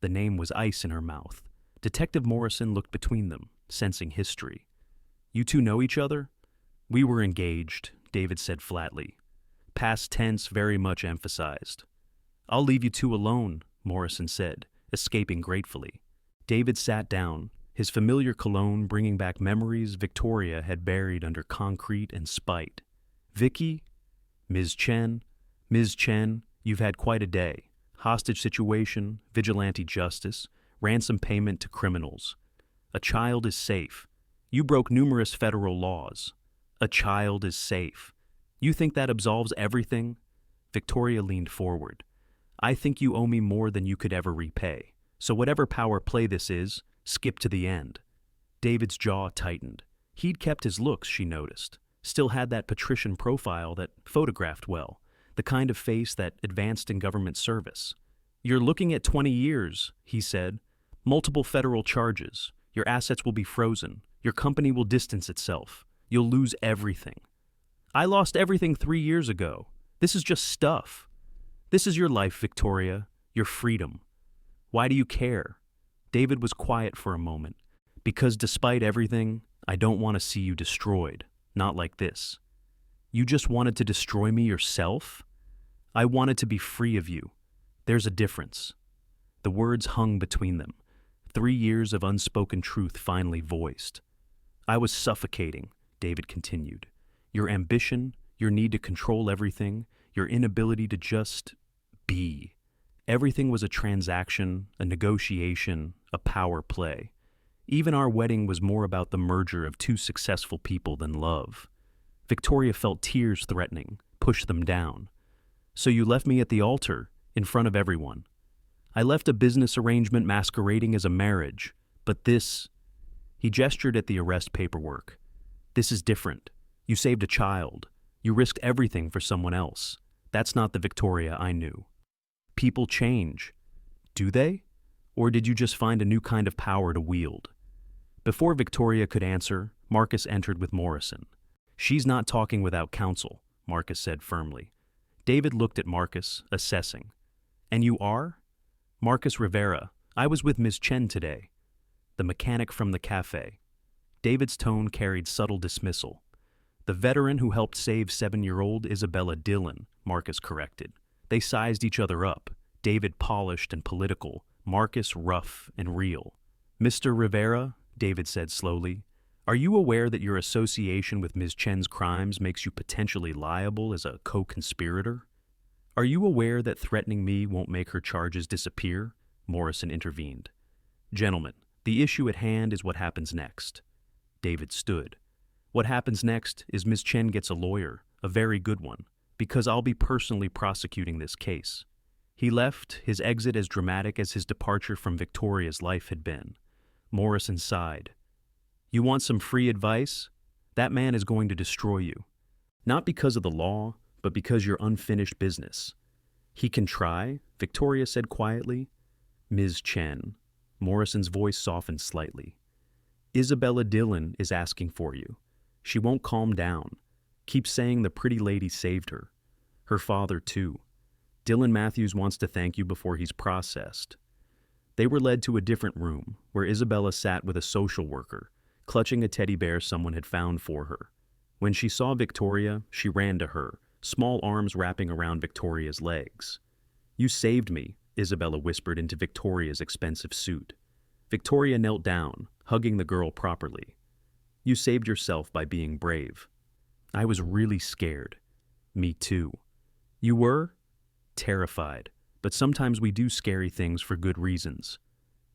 The name was ice in her mouth. Detective Morrison looked between them, sensing history. You two know each other? We were engaged, David said flatly. Past tense very much emphasized. I'll leave you two alone, Morrison said, escaping gratefully. David sat down, his familiar cologne bringing back memories Victoria had buried under concrete and spite. Vicky? Ms. Chen, you've had quite a day. Hostage situation, vigilante justice, ransom payment to criminals. A child is safe. You broke numerous federal laws. A child is safe. You think that absolves everything? Victoria leaned forward. I think you owe me more than you could ever repay. So whatever power play this is, skip to the end. David's jaw tightened. He'd kept his looks, she noticed. Still had that patrician profile that photographed well, the kind of face that advanced in government service. You're looking at 20 years, he said. Multiple federal charges. Your assets will be frozen. Your company will distance itself. You'll lose everything. I lost everything 3 years ago. This is just stuff. This is your life, Victoria. Your freedom. Why do you care? David was quiet for a moment. Because despite everything, I don't want to see you destroyed. Not like this. You just wanted to destroy me yourself? I wanted to be free of you. There's a difference. The words hung between them. 3 years of unspoken truth finally voiced. I was suffocating, David continued. Your ambition, your need to control everything, your inability to just be. Everything was a transaction, a negotiation, a power play. Even our wedding was more about the merger of two successful people than love. Victoria felt tears threatening, pushed them down. So you left me at the altar, in front of everyone. I left a business arrangement masquerading as a marriage, but this... He gestured at the arrest paperwork. This is different. You saved a child. You risked everything for someone else. That's not the Victoria I knew. People change. Do they? Or did you just find a new kind of power to wield? Before Victoria could answer, Marcus entered with Morrison. She's not talking without counsel, Marcus said firmly. David looked at Marcus, assessing. And you are? Marcus Rivera. I was with Ms. Chen today. The mechanic from the café. David's tone carried subtle dismissal. The veteran who helped save 7-year-old Isabella Dillon, Marcus corrected. They sized each other up, David polished and political, Marcus rough and real. Mr. Rivera, David said slowly, are you aware that your association with Ms. Chen's crimes makes you potentially liable as a co-conspirator? Are you aware that threatening me won't make her charges disappear? Morrison intervened. Gentlemen, the issue at hand is what happens next. David stood. What happens next is Ms. Chen gets a lawyer, a very good one, because I'll be personally prosecuting this case. He left, his exit as dramatic as his departure from Victoria's life had been. Morrison sighed. You want some free advice? That man is going to destroy you. Not because of the law, but because you're unfinished business. He can try, Victoria said quietly. Ms. Chen. Morrison's voice softened slightly. Isabella Dillon is asking for you. She won't calm down. Keeps saying the pretty lady saved her. Her father, too. Dylan Matthews wants to thank you before he's processed. They were led to a different room, where Isabella sat with a social worker, clutching a teddy bear someone had found for her. When she saw Victoria, she ran to her, small arms wrapping around Victoria's legs. "You saved me," Isabella whispered into Victoria's expensive suit. Victoria knelt down, hugging the girl properly. "You saved yourself by being brave." "I was really scared." "Me too." "You were?" "Terrified. But sometimes we do scary things for good reasons."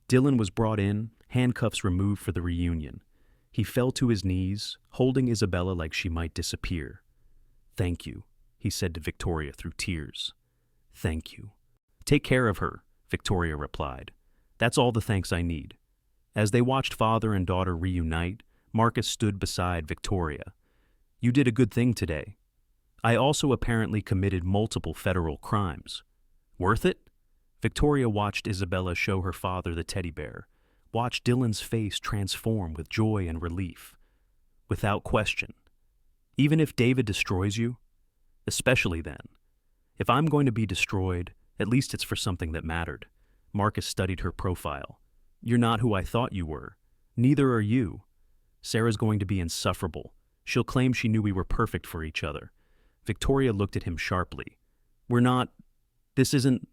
Dylan was brought in, handcuffs removed for the reunion. He fell to his knees, holding Isabella like she might disappear. "Thank you," he said to Victoria through tears. "Thank you." "Take care of her," Victoria replied. "That's all the thanks I need." As they watched father and daughter reunite, Marcus stood beside Victoria. "You did a good thing today. I also apparently committed multiple federal crimes. Worth it?" Victoria watched Isabella show her father the teddy bear, watched Dylan's face transform with joy and relief. "Without question. Even if David destroys you? Especially then. If I'm going to be destroyed, at least it's for something that mattered." Marcus studied her profile. "You're not who I thought you were. Neither are you. Sarah's going to be insufferable. She'll claim she knew we were perfect for each other." Victoria looked at him sharply. "We're not. This isn't.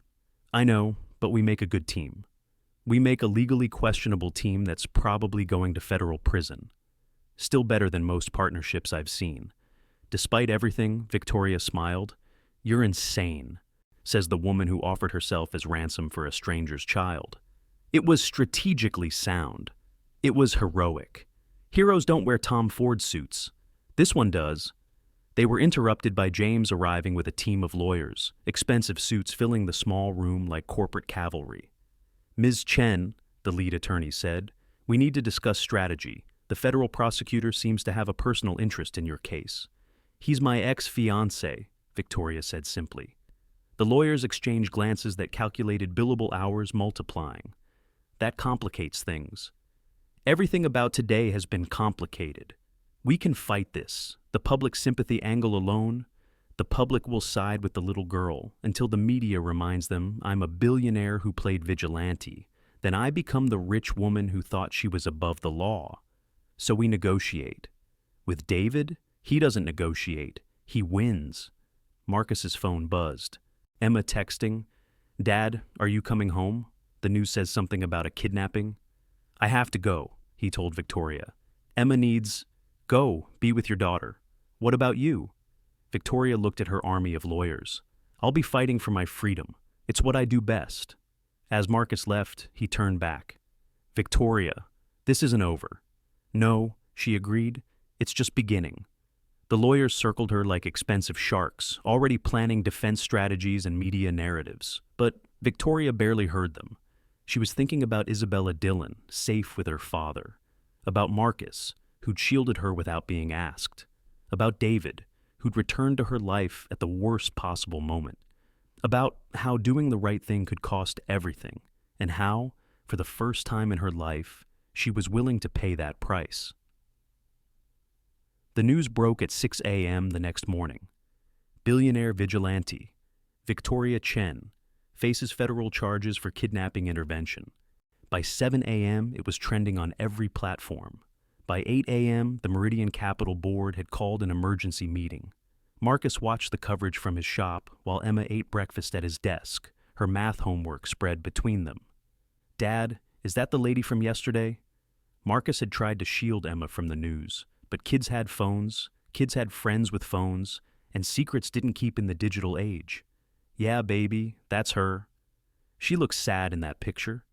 I know, but we make a good team. We make a legally questionable team that's probably going to federal prison. Still better than most partnerships I've seen." Despite everything, Victoria smiled. "You're insane," says the woman who offered herself as ransom for a stranger's child. "It was strategically sound. It was heroic. Heroes don't wear Tom Ford suits. This one does." They were interrupted by James arriving with a team of lawyers, expensive suits filling the small room like corporate cavalry. "Ms. Chen," the lead attorney said, "we need to discuss strategy. The federal prosecutor seems to have a personal interest in your case." "He's my ex-fiancé," Victoria said simply. The lawyers exchanged glances that calculated billable hours multiplying. "That complicates things." "Everything about today has been complicated. We can fight this. The public sympathy angle alone, the public will side with the little girl until the media reminds them I'm a billionaire who played vigilante. Then I become the rich woman who thought she was above the law. So we negotiate. With David, he doesn't negotiate. He wins." Marcus's phone buzzed. Emma texting, "Dad, are you coming home? The news says something about a kidnapping." "I have to go," he told Victoria. "Emma needs..." "Go, be with your daughter." "What about you?" Victoria looked at her army of lawyers. "I'll be fighting for my freedom. It's what I do best." As Marcus left, he turned back. "Victoria, this isn't over." "No," she agreed. "It's just beginning." The lawyers circled her like expensive sharks, already planning defense strategies and media narratives. But Victoria barely heard them. She was thinking about Isabella Dillon, safe with her father. About Marcus, who'd shielded her without being asked. About David, who'd returned to her life at the worst possible moment. About how doing the right thing could cost everything, and how, for the first time in her life, she was willing to pay that price. The news broke at 6 a.m. the next morning. Billionaire vigilante, Victoria Chen, faces federal charges for kidnapping intervention. By 7 a.m., it was trending on every platform. By 8 a.m., the Meridian Capital Board had called an emergency meeting. Marcus watched the coverage from his shop while Emma ate breakfast at his desk, her math homework spread between them. "Dad, is that the lady from yesterday?" Marcus had tried to shield Emma from the news, but kids had phones, kids had friends with phones, and secrets didn't keep in the digital age. "Yeah, baby, that's her." She looked sad in that picture.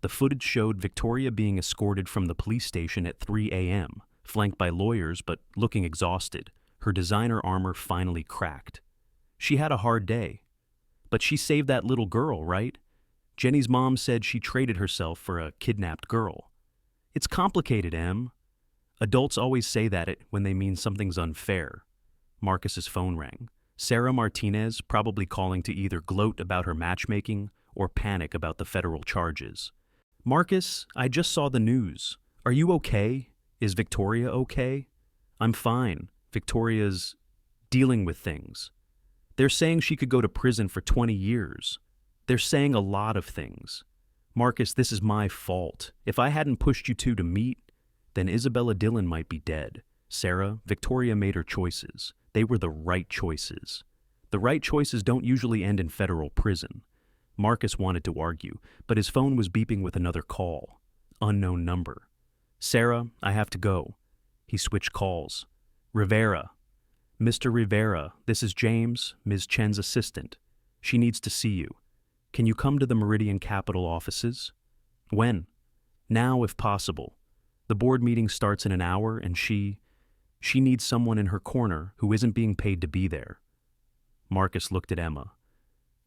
The footage showed Victoria being escorted from the police station at 3 a.m., flanked by lawyers but looking exhausted, her designer armor finally cracked. She had a hard day. But she saved that little girl, right? Jenny's mom said she traded herself for a kidnapped girl. It's complicated, Em. Adults always say that when they mean something's unfair. Marcus's phone rang. Sarah Martinez, probably calling to either gloat about her matchmaking or panic about the federal charges. "Marcus, I just saw the news. Are you okay? Is Victoria okay?" "I'm fine. Victoria's dealing with things. They're saying she could go to prison for 20 years. They're saying a lot of things. Marcus, this is my fault. If I hadn't pushed you two to meet, then Isabella Dillon might be dead. Sarah, Victoria made her choices. They were the right choices. The right choices don't usually end in federal prison. Marcus wanted to argue, but his phone was beeping with another call. Unknown number. Sarah, I have to go. He switched calls. Rivera. Mr. Rivera, this is James, Ms. Chen's assistant. She needs to see you. Can you come to the Meridian Capital offices? When? Now, if possible. The board meeting starts in an hour, and she needs someone in her corner who isn't being paid to be there. Marcus looked at Emma.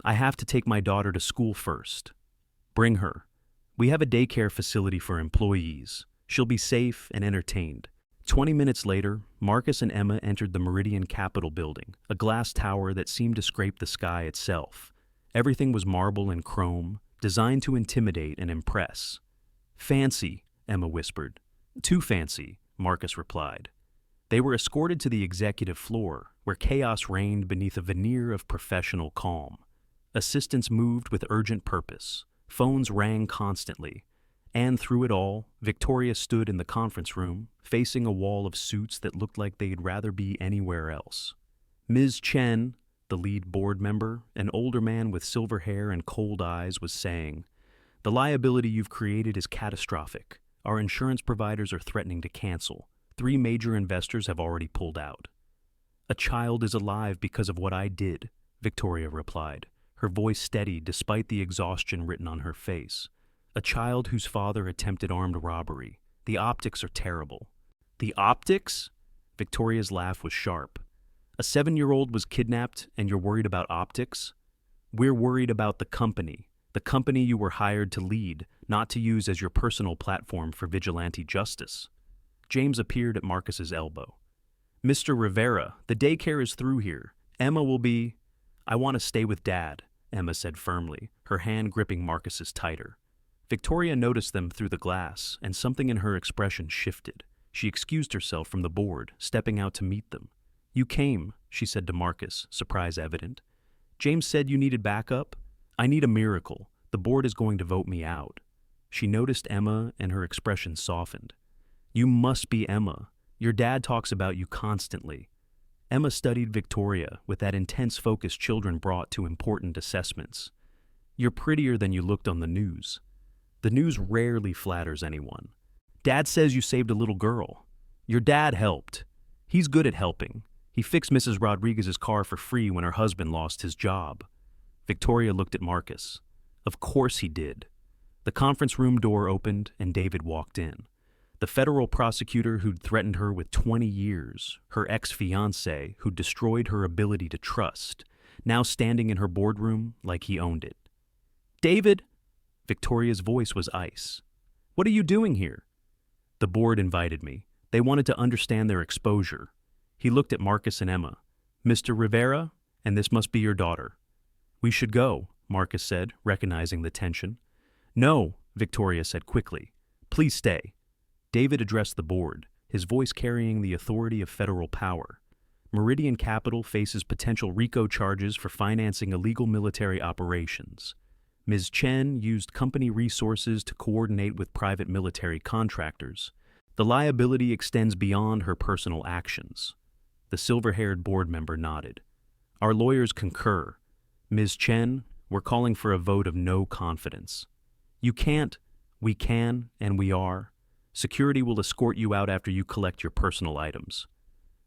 I have to take my daughter to school first. Bring her. We have a daycare facility for employees. She'll be safe and entertained. 20 minutes later, Marcus and Emma entered the Meridian Capital building, a glass tower that seemed to scrape the sky itself. Everything was marble and chrome, designed to intimidate and impress. Fancy, Emma whispered. Too fancy, Marcus replied. They were escorted to the executive floor, where chaos reigned beneath a veneer of professional calm. Assistants moved with urgent purpose. Phones rang constantly. And through it all, Victoria stood in the conference room, facing a wall of suits that looked like they'd rather be anywhere else. Ms. Chen, the lead board member, an older man with silver hair and cold eyes, was saying, "The liability you've created is catastrophic. Our insurance providers are threatening to cancel. 3 major investors have already pulled out." "A child is alive because of what I did," Victoria replied, her voice steady despite the exhaustion written on her face. "A child whose father attempted armed robbery. The optics are terrible." "The optics?" Victoria's laugh was sharp. "A 7-year-old was kidnapped and you're worried about optics? We're worried about the company you were hired to lead, not to use as your personal platform for vigilante justice." James appeared at Marcus's elbow. "Mr. Rivera, the daycare is through here. Emma will be—" "I want to stay with Dad," Emma said firmly, her hand gripping Marcus's tighter. Victoria noticed them through the glass, and something in her expression shifted. She excused herself from the board, stepping out to meet them. "You came," she said to Marcus, surprise evident. "James said you needed backup. I need a miracle. The board is going to vote me out." She noticed Emma, and her expression softened. "You must be Emma. Your dad talks about you constantly." Emma studied Victoria with that intense focus children brought to important assessments. "You're prettier than you looked on the news." "The news rarely flatters anyone." "Dad says you saved a little girl." "Your dad helped. He's good at helping. He fixed Mrs. Rodriguez's car for free when her husband lost his job." Victoria looked at Marcus. "Of course he did." The conference room door opened and David walked in. The federal prosecutor who'd threatened her with 20 years, her ex-fiancé who'd destroyed her ability to trust, now standing in her boardroom like he owned it. "David!" Victoria's voice was ice. "What are you doing here?" "The board invited me. They wanted to understand their exposure." He looked at Marcus and Emma. "Mr. Rivera, and this must be your daughter." "We should go," Marcus said, recognizing the tension. "No," Victoria said quickly. "Please stay." David addressed the board, his voice carrying the authority of federal power. Meridian Capital faces potential RICO charges for financing illegal military operations. Ms. Chen used company resources to coordinate with private military contractors. The liability extends beyond her personal actions. The silver-haired board member nodded. "Our lawyers concur. Ms. Chen, we're calling for a vote of no confidence." "You can't." "We can, and we are. Security will escort you out after you collect your personal items."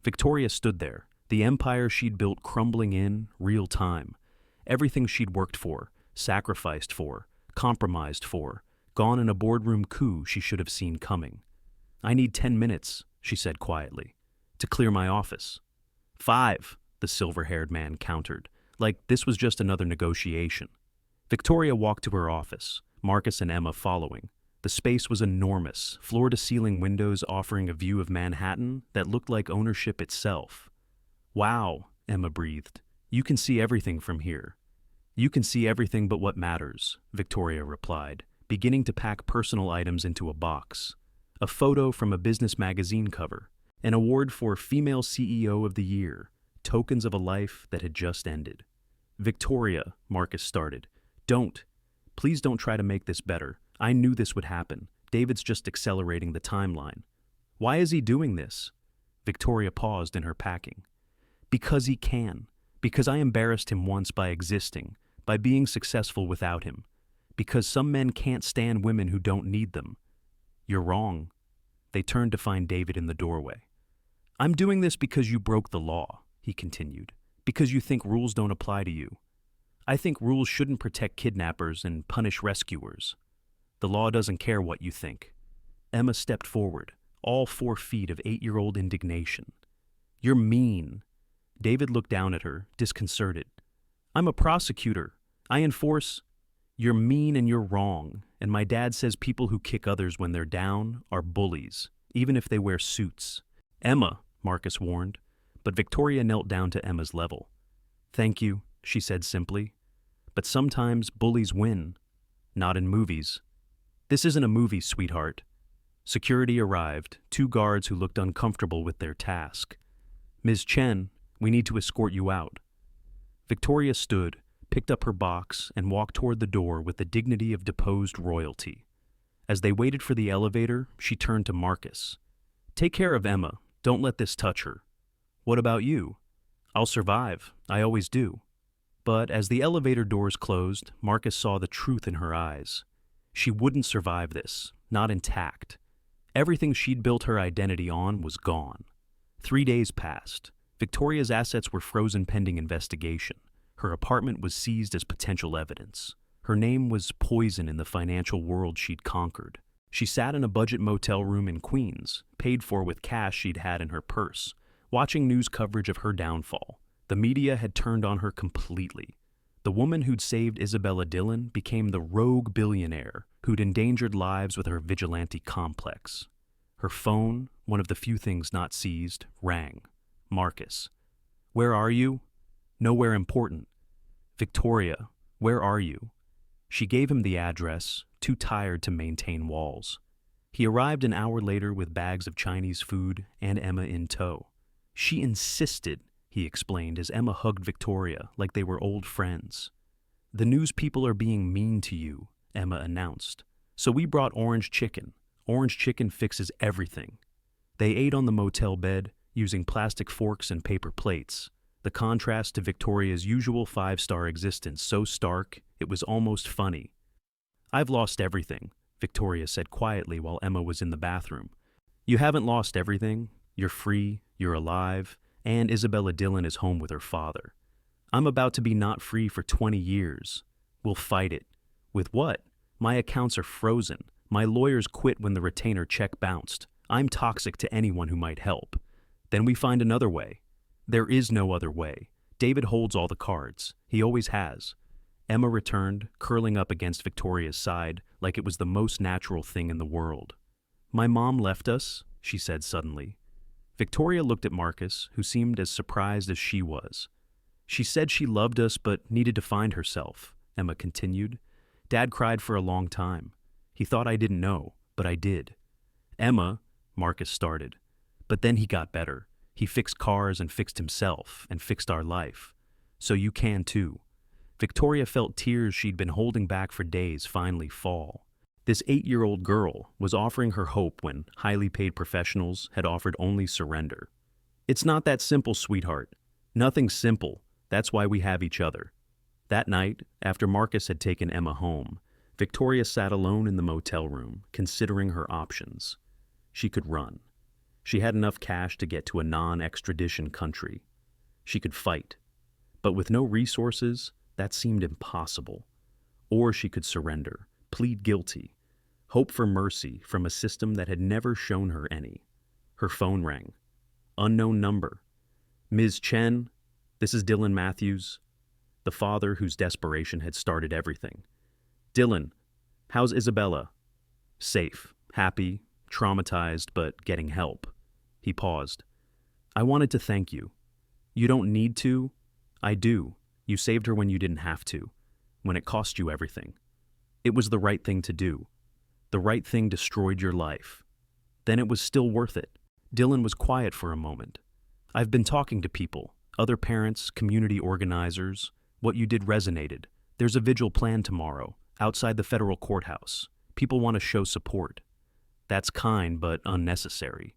Victoria stood there, the empire she'd built crumbling in real time. Everything she'd worked for, sacrificed for, compromised for, gone in a boardroom coup she should have seen coming. "I need 10 minutes, she said quietly, "to clear my office." 5, the silver-haired man countered, like this was just another negotiation. Victoria walked to her office, Marcus and Emma following. The space was enormous, floor-to-ceiling windows offering a view of Manhattan that looked like ownership itself. "Wow," Emma breathed. "You can see everything from here." "You can see everything but what matters," Victoria replied, beginning to pack personal items into a box. A photo from a business magazine cover, an award for Female CEO of the Year, tokens of a life that had just ended. "Victoria," Marcus started. "Don't." Please don't try to make this better. I knew this would happen. David's just accelerating the timeline. Why is he doing this? Victoria paused in her packing. Because he can. Because I embarrassed him once by existing, by being successful without him. Because some men can't stand women who don't need them. You're wrong. They turned to find David in the doorway. I'm doing this because you broke the law, he continued. Because you think rules don't apply to you. I think rules shouldn't protect kidnappers and punish rescuers. The law doesn't care what you think. Emma stepped forward, all 4 feet of 8-year-old indignation. You're mean. David looked down at her, disconcerted. I'm a prosecutor. I enforce. You're mean and you're wrong, and my dad says people who kick others when they're down are bullies, even if they wear suits. Emma, Marcus warned, but Victoria knelt down to Emma's level. Thank you, she said simply. But sometimes bullies win. Not in movies. This isn't a movie, sweetheart. Security arrived, 2 guards who looked uncomfortable with their task. Ms. Chen, we need to escort you out. Victoria stood, picked up her box, and walked toward the door with the dignity of deposed royalty. As they waited for the elevator, she turned to Marcus. Take care of Emma. Don't let this touch her. What about you? I'll survive. I always do. But as the elevator doors closed, Marcus saw the truth in her eyes. She wouldn't survive this, not intact. Everything she'd built her identity on was gone. 3 days passed. Victoria's assets were frozen pending investigation. Her apartment was seized as potential evidence. Her name was poison in the financial world she'd conquered. She sat in a budget motel room in Queens, paid for with cash she'd had in her purse, watching news coverage of her downfall. The media had turned on her completely. The woman who'd saved Isabella Dillon became the rogue billionaire who'd endangered lives with her vigilante complex. Her phone, one of the few things not seized, rang. Marcus. Where are you? Nowhere important. Victoria, where are you? She gave him the address, too tired to maintain walls. He arrived an hour later with bags of Chinese food and Emma in tow. She insisted, he explained as Emma hugged Victoria like they were old friends. The news people are being mean to you, Emma announced. So we brought orange chicken. Orange chicken fixes everything. They ate on the motel bed, using plastic forks and paper plates. The contrast to Victoria's usual 5-star existence so stark, it was almost funny. I've lost everything, Victoria said quietly while Emma was in the bathroom. You haven't lost everything. You're free, you're alive, and Isabella Dillon is home with her father. I'm about to be not free for 20 years. We'll fight it. With what? My accounts are frozen. My lawyers quit when the retainer check bounced. I'm toxic to anyone who might help. Then we find another way. There is no other way. David holds all the cards. He always has. Emma returned, curling up against Victoria's side like it was the most natural thing in the world. My mom left us, she said suddenly. Victoria looked at Marcus, who seemed as surprised as she was. She said she loved us but needed to find herself, Emma continued. Dad cried for a long time. He thought I didn't know, but I did. Emma, Marcus started. But then he got better. He fixed cars and fixed himself and fixed our life. So you can too. Victoria felt tears she'd been holding back for days finally fall. This 8-year-old girl was offering her hope when highly paid professionals had offered only surrender. It's not that simple, sweetheart. Nothing's simple. That's why we have each other. That night, after Marcus had taken Emma home, Victoria sat alone in the motel room, considering her options. She could run. She had enough cash to get to a non-extradition country. She could fight. But with no resources, that seemed impossible. Or she could surrender, plead guilty, hope for mercy from a system that had never shown her any. Her phone rang. Unknown number. Ms. Chen, this is Dylan Matthews, the father whose desperation had started everything. Dylan, how's Isabella? Safe, happy, traumatized, but getting help. He paused. I wanted to thank you. You don't need to. I do. You saved her when you didn't have to, when it cost you everything. It was the right thing to do. The right thing destroyed your life. Then it was still worth it. Dylan was quiet for a moment. I've been talking to people, other parents, community organizers. What you did resonated. There's a vigil planned tomorrow. Outside the federal courthouse. People want to show support. That's kind but unnecessary.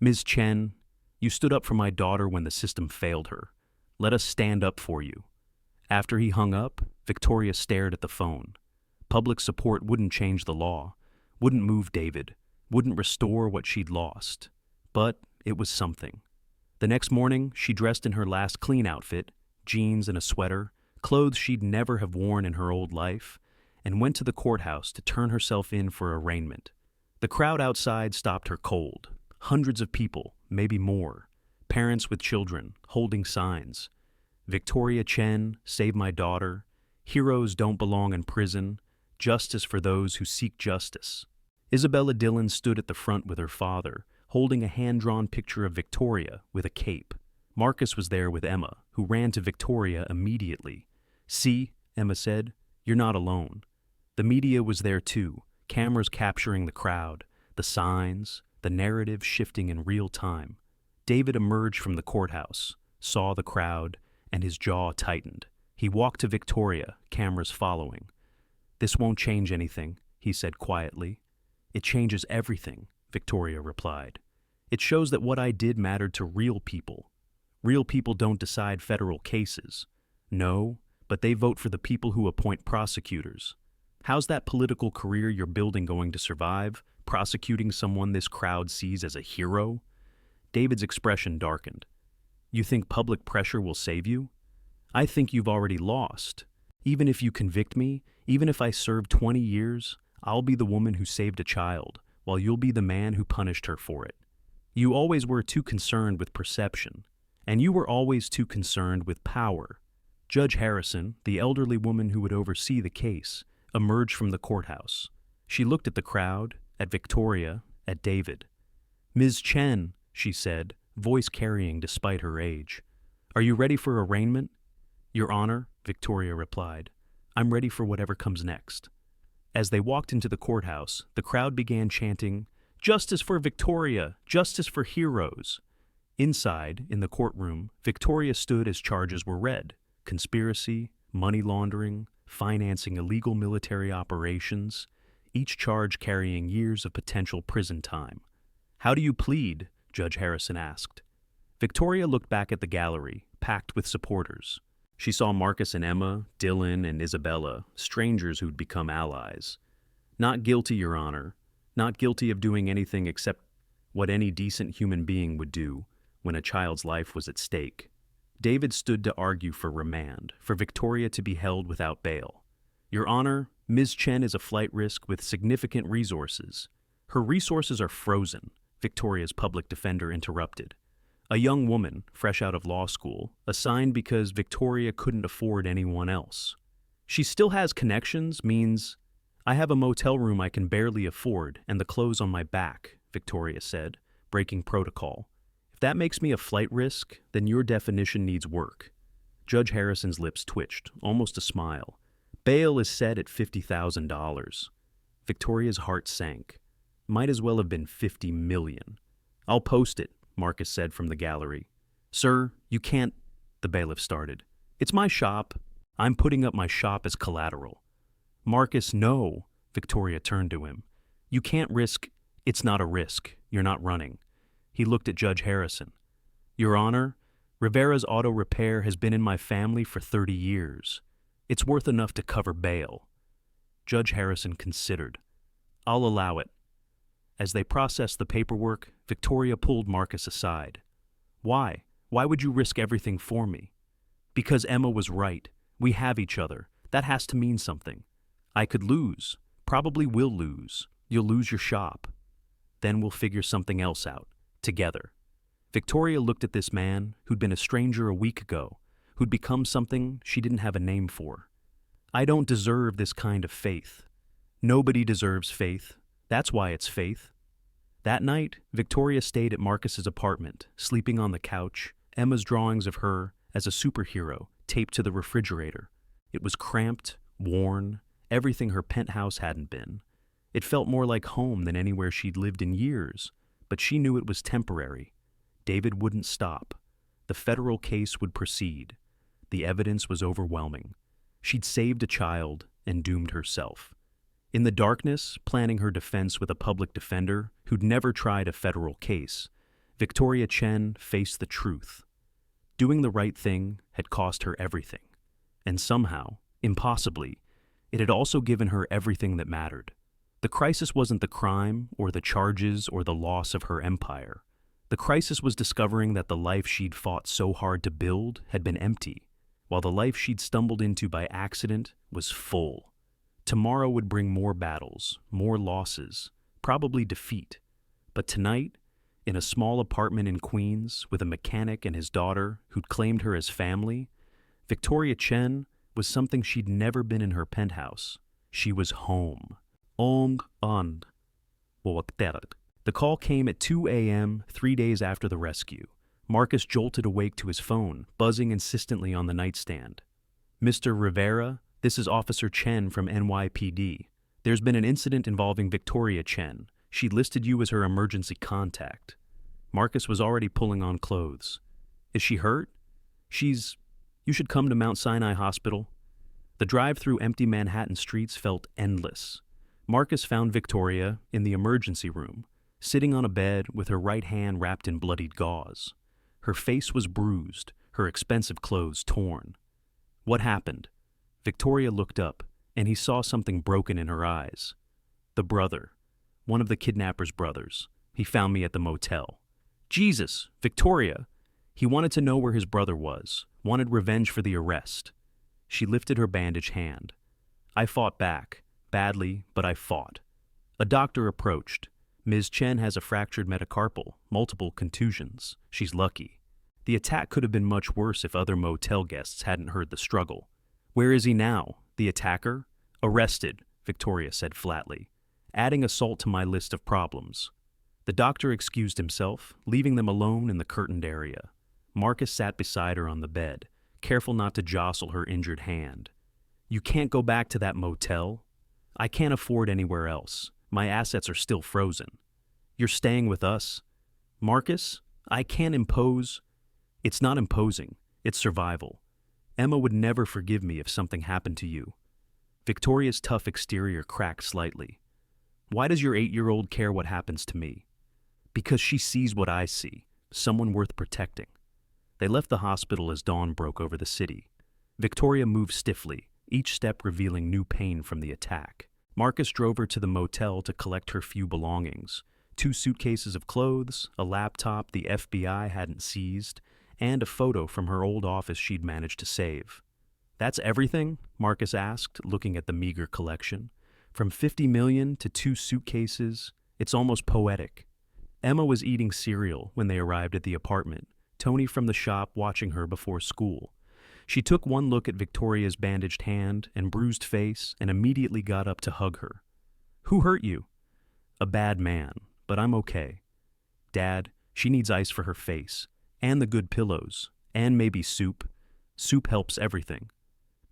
Ms. Chen, you stood up for my daughter when the system failed her. Let us stand up for you. After he hung up, Victoria stared at the phone. Public support wouldn't change the law, wouldn't move David, wouldn't restore what she'd lost. But it was something. The next morning, she dressed in her last clean outfit, jeans and a sweater, clothes she'd never have worn in her old life, and went to the courthouse to turn herself in for arraignment. The crowd outside stopped her cold. Hundreds of people, maybe more. Parents with children, holding signs. Victoria Chen, save my daughter. Heroes don't belong in prison. Justice for those who seek justice. Isabella Dillon stood at the front with her father, holding a hand-drawn picture of Victoria with a cape. Marcus was there with Emma, who ran to Victoria immediately. See, Emma said, you're not alone. The media was there too, cameras capturing the crowd, the signs, the narrative shifting in real time. David emerged from the courthouse, saw the crowd, and his jaw tightened. He walked to Victoria, cameras following. This won't change anything, he said quietly. It changes everything, Victoria replied. It shows that what I did mattered to real people. Real people don't decide federal cases. No, but they vote for the people who appoint prosecutors. How's that political career you're building going to survive, prosecuting someone this crowd sees as a hero? David's expression darkened. You think public pressure will save you? I think you've already lost. Even if you convict me, even if I serve 20 years, I'll be the woman who saved a child, while you'll be the man who punished her for it. You always were too concerned with perception, and you were always too concerned with power. Judge Harrison, the elderly woman who would oversee the case, emerged from the courthouse. She looked at the crowd, at Victoria, at David. Ms. Chen, she said, voice carrying despite her age. Are you ready for arraignment? Your Honor, Victoria replied. I'm ready for whatever comes next. As they walked into the courthouse, the crowd began chanting, Justice for Victoria! Justice for heroes! Inside, in the courtroom, Victoria stood as charges were read. Conspiracy, money laundering, financing illegal military operations, each charge carrying years of potential prison time. How do you plead? Judge Harrison asked. Victoria looked back at the gallery, packed with supporters. She saw Marcus and Emma, Dylan and Isabella, strangers who'd become allies. Not guilty, Your Honor. Not guilty of doing anything except what any decent human being would do when a child's life was at stake. David stood to argue for remand, for Victoria to be held without bail. Your Honor, Ms. Chen is a flight risk with significant resources. Her resources are frozen, Victoria's public defender interrupted. A young woman, fresh out of law school, assigned because Victoria couldn't afford anyone else. She still has connections, means, I have a motel room I can barely afford and the clothes on my back, Victoria said, breaking protocol. If that makes me a flight risk, then your definition needs work. Judge Harrison's lips twitched, almost a smile. Bail is set at $50,000. Victoria's heart sank. Might as well have been $50 million. I'll post it, Marcus said from the gallery. Sir, you can't, the bailiff started. It's my shop. I'm putting up my shop as collateral. Marcus, no, Victoria turned to him. You can't risk, it's not a risk. You're not running. He looked at Judge Harrison. Your Honor, Rivera's auto repair has been in my family for 30 years. It's worth enough to cover bail. Judge Harrison considered. I'll allow it. As they processed the paperwork, Victoria pulled Marcus aside. Why? Why would you risk everything for me? Because Emma was right. We have each other. That has to mean something. I could lose. Probably will lose. You'll lose your shop. Then we'll figure something else out. Together. Victoria looked at this man who'd been a stranger a week ago, who'd become something she didn't have a name for. I don't deserve this kind of faith. Nobody deserves faith. That's why it's faith. That night, Victoria stayed at Marcus's apartment, sleeping on the couch, Emma's drawings of her as a superhero taped to the refrigerator. It was cramped, worn, everything her penthouse hadn't been. It felt more like home than anywhere she'd lived in years, but she knew it was temporary. David wouldn't stop. The federal case would proceed. The evidence was overwhelming. She'd saved a child, and doomed herself. In the darkness, planning her defense with a public defender who'd never tried a federal case, Victoria Chen faced the truth. Doing the right thing had cost her everything. And somehow, impossibly, it had also given her everything that mattered. The crisis wasn't the crime or the charges or the loss of her empire. The crisis was discovering that the life she'd fought so hard to build had been empty, while the life she'd stumbled into by accident was full. Tomorrow would bring more battles, more losses, probably defeat. But tonight, in a small apartment in Queens with a mechanic and his daughter who'd claimed her as family, Victoria Chen was something she'd never been in her penthouse. She was home. The call came at 2 a.m., 3 days after the rescue. Marcus jolted awake to his phone, buzzing insistently on the nightstand. "Mr. Rivera, this is Officer Chen from NYPD. There's been an incident involving Victoria Chen. She listed you as her emergency contact." Marcus was already pulling on clothes. "Is she hurt?" You should come to Mount Sinai Hospital." The drive through empty Manhattan streets felt endless. Marcus found Victoria in the emergency room, sitting on a bed with her right hand wrapped in bloodied gauze. Her face was bruised, her expensive clothes torn. "What happened?" Victoria looked up, and he saw something broken in her eyes. "The brother. One of the kidnapper's brothers. He found me at the motel." "Jesus, Victoria!" He wanted to know where his brother was, wanted revenge for the arrest. She lifted her bandaged hand. "I fought back. Badly, but I fought." A doctor approached. "Ms. Chen has a fractured metacarpal, multiple contusions. She's lucky. The attack could have been much worse if other motel guests hadn't heard the struggle." "Where is he now? The attacker?" "Arrested," Victoria said flatly. "Adding assault to my list of problems." The doctor excused himself, leaving them alone in the curtained area. Marcus sat beside her on the bed, careful not to jostle her injured hand. "You can't go back to that motel." "I can't afford anywhere else. My assets are still frozen." "You're staying with us." "Marcus, I can't impose." "It's not imposing. It's survival. Emma would never forgive me if something happened to you." Victoria's tough exterior cracked slightly. "Why does your 8-year-old care what happens to me?" "Because she sees what I see. Someone worth protecting." They left the hospital as dawn broke over the city. Victoria moved stiffly, each step revealing new pain from the attack. Marcus drove her to the motel to collect her few belongings: 2 suitcases of clothes, a laptop the FBI hadn't seized, and a photo from her old office she'd managed to save. "That's everything?" Marcus asked, looking at the meager collection. "From 50 million to 2 suitcases, it's almost poetic." Emma was eating cereal when they arrived at the apartment, Tony from the shop watching her before school. She took one look at Victoria's bandaged hand and bruised face and immediately got up to hug her. "Who hurt you?" "A bad man, but I'm okay." "Dad, she needs ice for her face, and the good pillows, and maybe soup. Soup helps everything."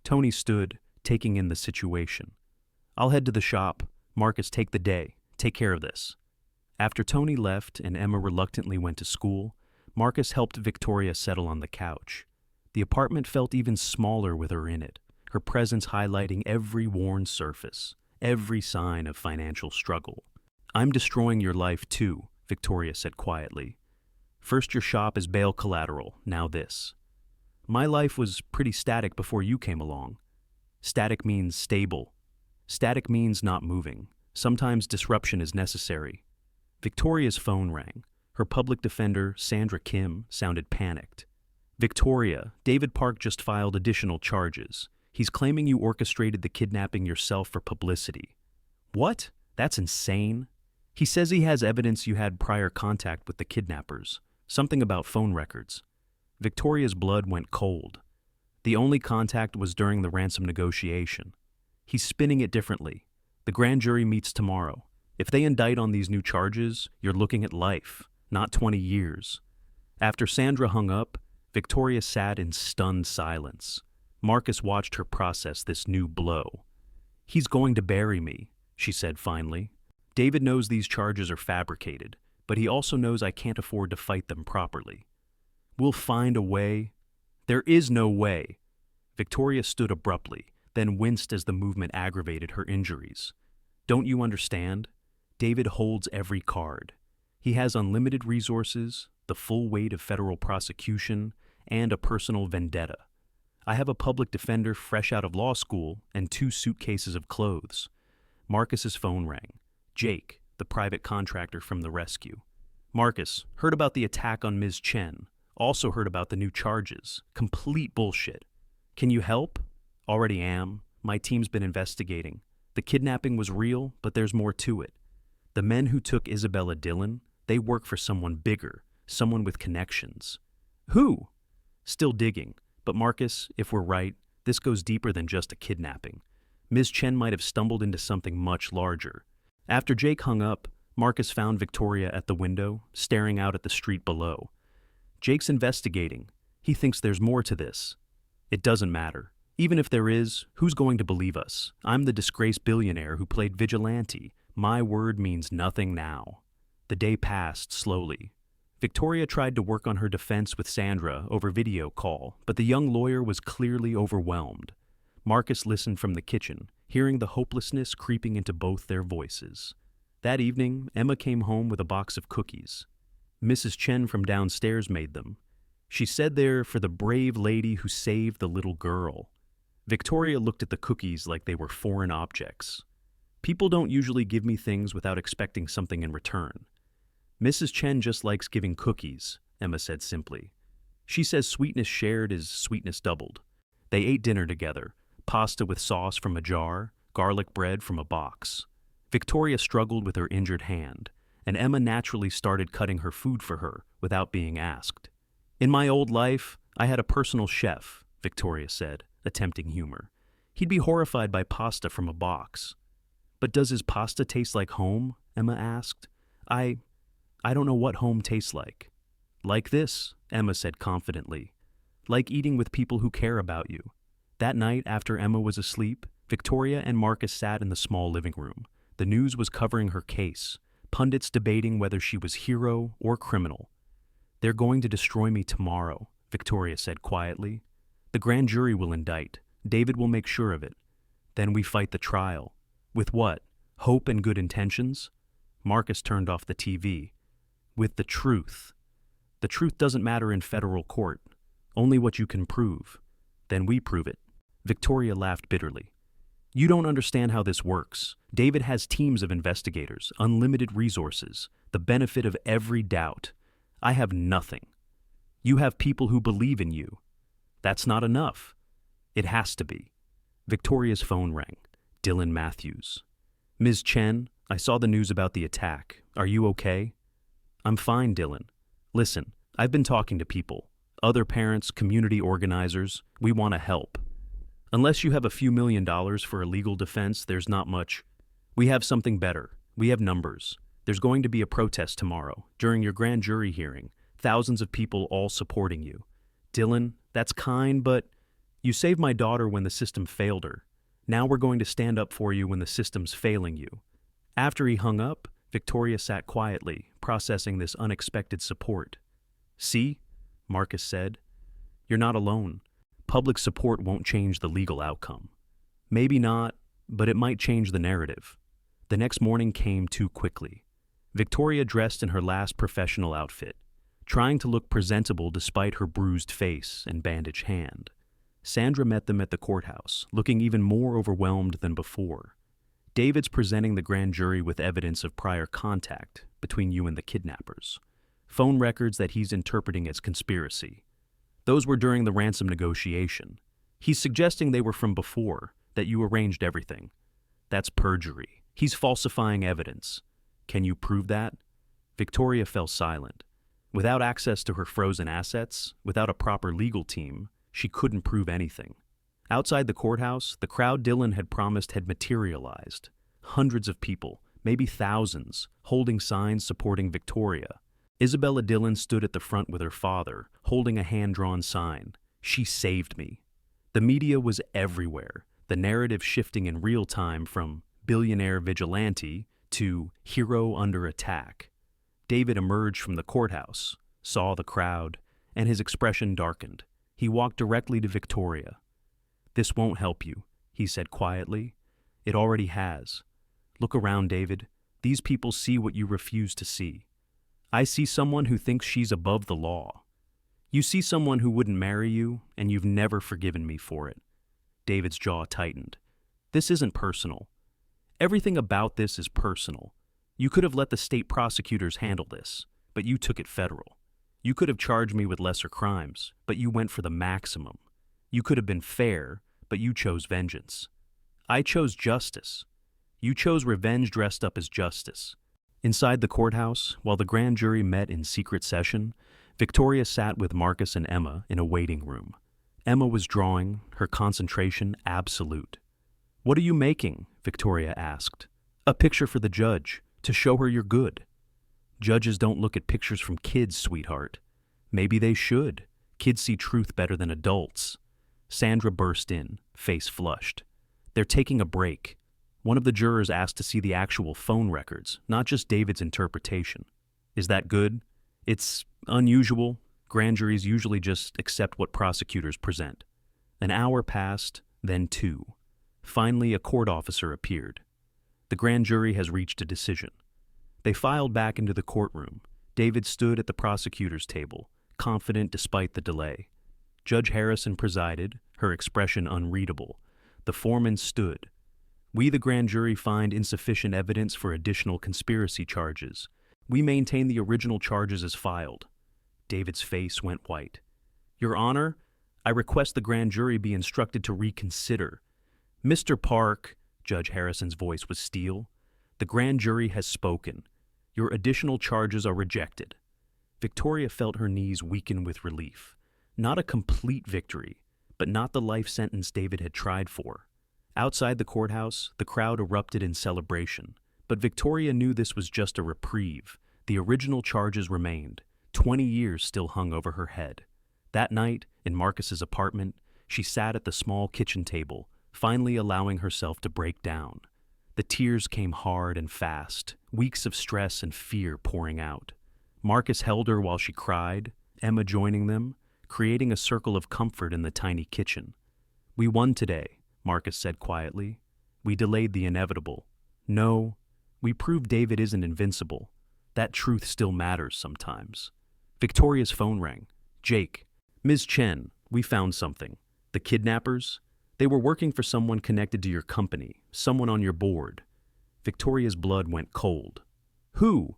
Tony stood, taking in the situation. "I'll head to the shop. Marcus, take the day. Take care of this." After Tony left and Emma reluctantly went to school, Marcus helped Victoria settle on the couch. The apartment felt even smaller with her in it, her presence highlighting every worn surface, every sign of financial struggle. "I'm destroying your life too," Victoria said quietly. "First your shop is bail collateral, now this." "My life was pretty static before you came along." "Static means stable. Static means not moving. Sometimes disruption is necessary." Victoria's phone rang. Her public defender, Sandra Kim, sounded panicked. "Victoria, David Park just filed additional charges. He's claiming you orchestrated the kidnapping yourself for publicity." "What? That's insane." "He says he has evidence you had prior contact with the kidnappers. Something about phone records." Victoria's blood went cold. "The only contact was during the ransom negotiation." "He's spinning it differently. The grand jury meets tomorrow. If they indict on these new charges, you're looking at life, not 20 years. After Sandra hung up, Victoria sat in stunned silence. Marcus watched her process this new blow. "He's going to bury me," she said finally. "David knows these charges are fabricated, but he also knows I can't afford to fight them properly. We'll find a way." "There is no way." Victoria stood abruptly, then winced as the movement aggravated her injuries. Don't you understand? David holds every card. He has unlimited resources, the full weight of federal prosecution, and a personal vendetta. I have a public defender fresh out of law school and 2 suitcases of clothes. Marcus's phone rang. Jake, the private contractor from the rescue. Marcus, heard about the attack on Ms. Chen. Also heard about the new charges. Complete bullshit. Can you help? Already am. My team's been investigating. The kidnapping was real, but there's more to it. The men who took Isabella Dillon, they work for someone bigger, someone with connections. Who? Still digging. But Marcus, if we're right, this goes deeper than just a kidnapping. Ms. Chen might have stumbled into something much larger. After Jake hung up, Marcus found Victoria at the window, staring out at the street below. Jake's investigating. He thinks there's more to this. It doesn't matter. Even if there is, who's going to believe us? I'm the disgraced billionaire who played vigilante. My word means nothing now. The day passed slowly. Victoria tried to work on her defense with Sandra over video call, but the young lawyer was clearly overwhelmed. Marcus listened from the kitchen, hearing the hopelessness creeping into both their voices. That evening, Emma came home with a box of cookies. Mrs. Chen from downstairs made them. She said they're for the brave lady who saved the little girl. Victoria looked at the cookies like they were foreign objects. People don't usually give me things without expecting something in return. Mrs. Chen just likes giving cookies, Emma said simply. She says sweetness shared is sweetness doubled. They ate dinner together, pasta with sauce from a jar, garlic bread from a box. Victoria struggled with her injured hand, and Emma naturally started cutting her food for her without being asked. In my old life, I had a personal chef, Victoria said, attempting humor. He'd be horrified by pasta from a box. But does his pasta taste like home? Emma asked. I don't know what home tastes like. Like this, Emma said confidently. Like eating with people who care about you. That night, after Emma was asleep, Victoria and Marcus sat in the small living room. The news was covering her case, pundits debating whether she was hero or criminal. They're going to destroy me tomorrow, Victoria said quietly. The grand jury will indict. David will make sure of it. Then we fight the trial. With what? Hope and good intentions? Marcus turned off the TV. With the truth. The truth doesn't matter in federal court. Only what you can prove. Then we prove it. Victoria laughed bitterly. You don't understand how this works. David has teams of investigators, unlimited resources, the benefit of every doubt. I have nothing. You have people who believe in you. That's not enough. It has to be. Victoria's phone rang. Dylan Matthews. Ms. Chen, I saw the news about the attack. Are you okay? I'm fine, Dylan. Listen, I've been talking to people. Other parents, community organizers. We want to help. Unless you have a few $1,000,000 for a legal defense, there's not much. We have something better. We have numbers. There's going to be a protest tomorrow, during your grand jury hearing. Thousands of people all supporting you. Dylan, that's kind, but you saved my daughter when the system failed her. Now we're going to stand up for you when the system's failing you. After he hung up, Victoria sat quietly, processing this unexpected support. See, Marcus said, you're not alone. Public support won't change the legal outcome. Maybe not, but it might change the narrative. The next morning came too quickly. Victoria dressed in her last professional outfit, trying to look presentable despite her bruised face and bandaged hand. Sandra met them at the courthouse, looking even more overwhelmed than before. David's presenting the grand jury with evidence of prior contact between you and the kidnappers. Phone records that he's interpreting as conspiracy. Those were during the ransom negotiation. He's suggesting they were from before, that you arranged everything. That's perjury. He's falsifying evidence. Can you prove that? Victoria fell silent. Without access to her frozen assets, without a proper legal team, she couldn't prove anything. Outside the courthouse, the crowd Dylan had promised had materialized. Hundreds of people, maybe thousands, holding signs supporting Victoria. Isabella Dillon stood at the front with her father, holding a hand-drawn sign. She saved me. The media was everywhere, the narrative shifting in real time from billionaire vigilante to hero under attack. David emerged from the courthouse, saw the crowd, and his expression darkened. He walked directly to Victoria. This won't help you. he said quietly. It already has. Look around, David. These people see what you refuse to see. I see someone who thinks she's above the law. You see someone who wouldn't marry you, and you've never forgiven me for it. David's jaw tightened. This isn't personal. Everything about this is personal. You could have let the state prosecutors handle this, but you took it federal. You could have charged me with lesser crimes, but you went for the maximum. You could have been fair, but you chose vengeance. I chose justice. You chose revenge dressed up as justice. Inside the courthouse, while the grand jury met in secret session, Victoria sat with Marcus and Emma in a waiting room. Emma was drawing, her concentration absolute. "What are you making?" Victoria asked. "A picture for the judge, to show her you're good." "Judges don't look at pictures from kids, sweetheart." "Maybe they should. Kids see truth better than adults." Sandra burst in, face flushed. "They're taking a break." One of the jurors asked to see the actual phone records, not just David's interpretation. "Is that good?" "It's unusual. Grand juries usually just accept what prosecutors present." An hour passed, then 2. Finally, a court officer appeared. "The grand jury has reached a decision." They filed back into the courtroom. David stood at the prosecutor's table, confident despite the delay. Judge Harrison presided, her expression unreadable. The foreman stood. "We, the grand jury, find insufficient evidence for additional conspiracy charges. We maintain the original charges as filed." David's face went white. "Your Honor, I request the grand jury be instructed to reconsider." "Mr. Park," Judge Harrison's voice was steel, "the grand jury has spoken. Your additional charges are rejected." Victoria felt her knees weaken with relief. Not a complete victory, but not the life sentence David had tried for. Outside the courthouse, the crowd erupted in celebration, but Victoria knew this was just a reprieve. The original charges remained. 20 years still hung over her head. That night, in Marcus's apartment, she sat at the small kitchen table, finally allowing herself to break down. The tears came hard and fast, weeks of stress and fear pouring out. Marcus held her while she cried, Emma joining them, creating a circle of comfort in the tiny kitchen. "We won today," Marcus said quietly. "We delayed the inevitable. No, we proved David isn't invincible. That truth still matters sometimes." Victoria's phone rang. "Jake, Ms. Chen, we found something. The kidnappers? They were working for someone connected to your company, someone on your board." Victoria's blood went cold. "Who?"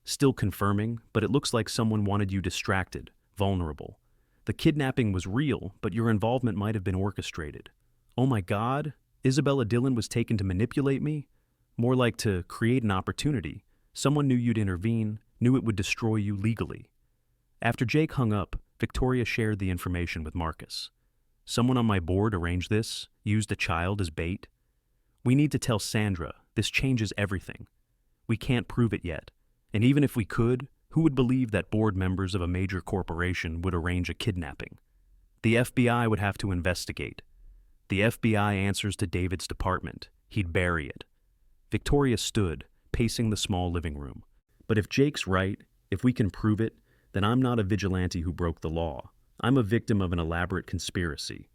"Still confirming, but it looks like someone wanted you distracted, vulnerable. The kidnapping was real, but your involvement might have been orchestrated." "Oh my God, Isabella Dillon was taken to manipulate me?" "More like to create an opportunity. Someone knew you'd intervene, knew it would destroy you legally." After Jake hung up, Victoria shared the information with Marcus. "Someone on my board arranged this, used a child as bait. We need to tell Sandra. This changes everything. We can't prove it yet. And even if we could, who would believe that board members of a major corporation would arrange a kidnapping? The FBI would have to investigate. The FBI answers to David's department. He'd bury it." Victoria stood, pacing the small living room. "But if Jake's right, if we can prove it, then I'm not a vigilante who broke the law. I'm a victim of an elaborate conspiracy."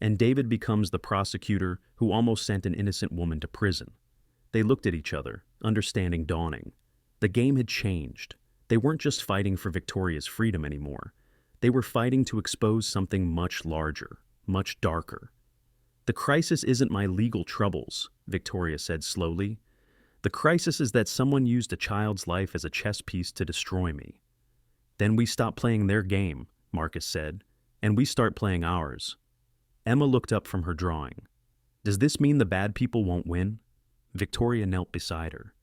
And David becomes the prosecutor who almost sent an innocent woman to prison. They looked at each other, understanding dawning. The game had changed. They weren't just fighting for Victoria's freedom anymore. They were fighting to expose something much larger, much darker. "The crisis isn't my legal troubles," Victoria said slowly. "The crisis is that someone used a child's life as a chess piece to destroy me." "Then we stop playing their game," Marcus said, "and we start playing ours." Emma looked up from her drawing. "Does this mean the bad people won't win?" Victoria knelt beside her.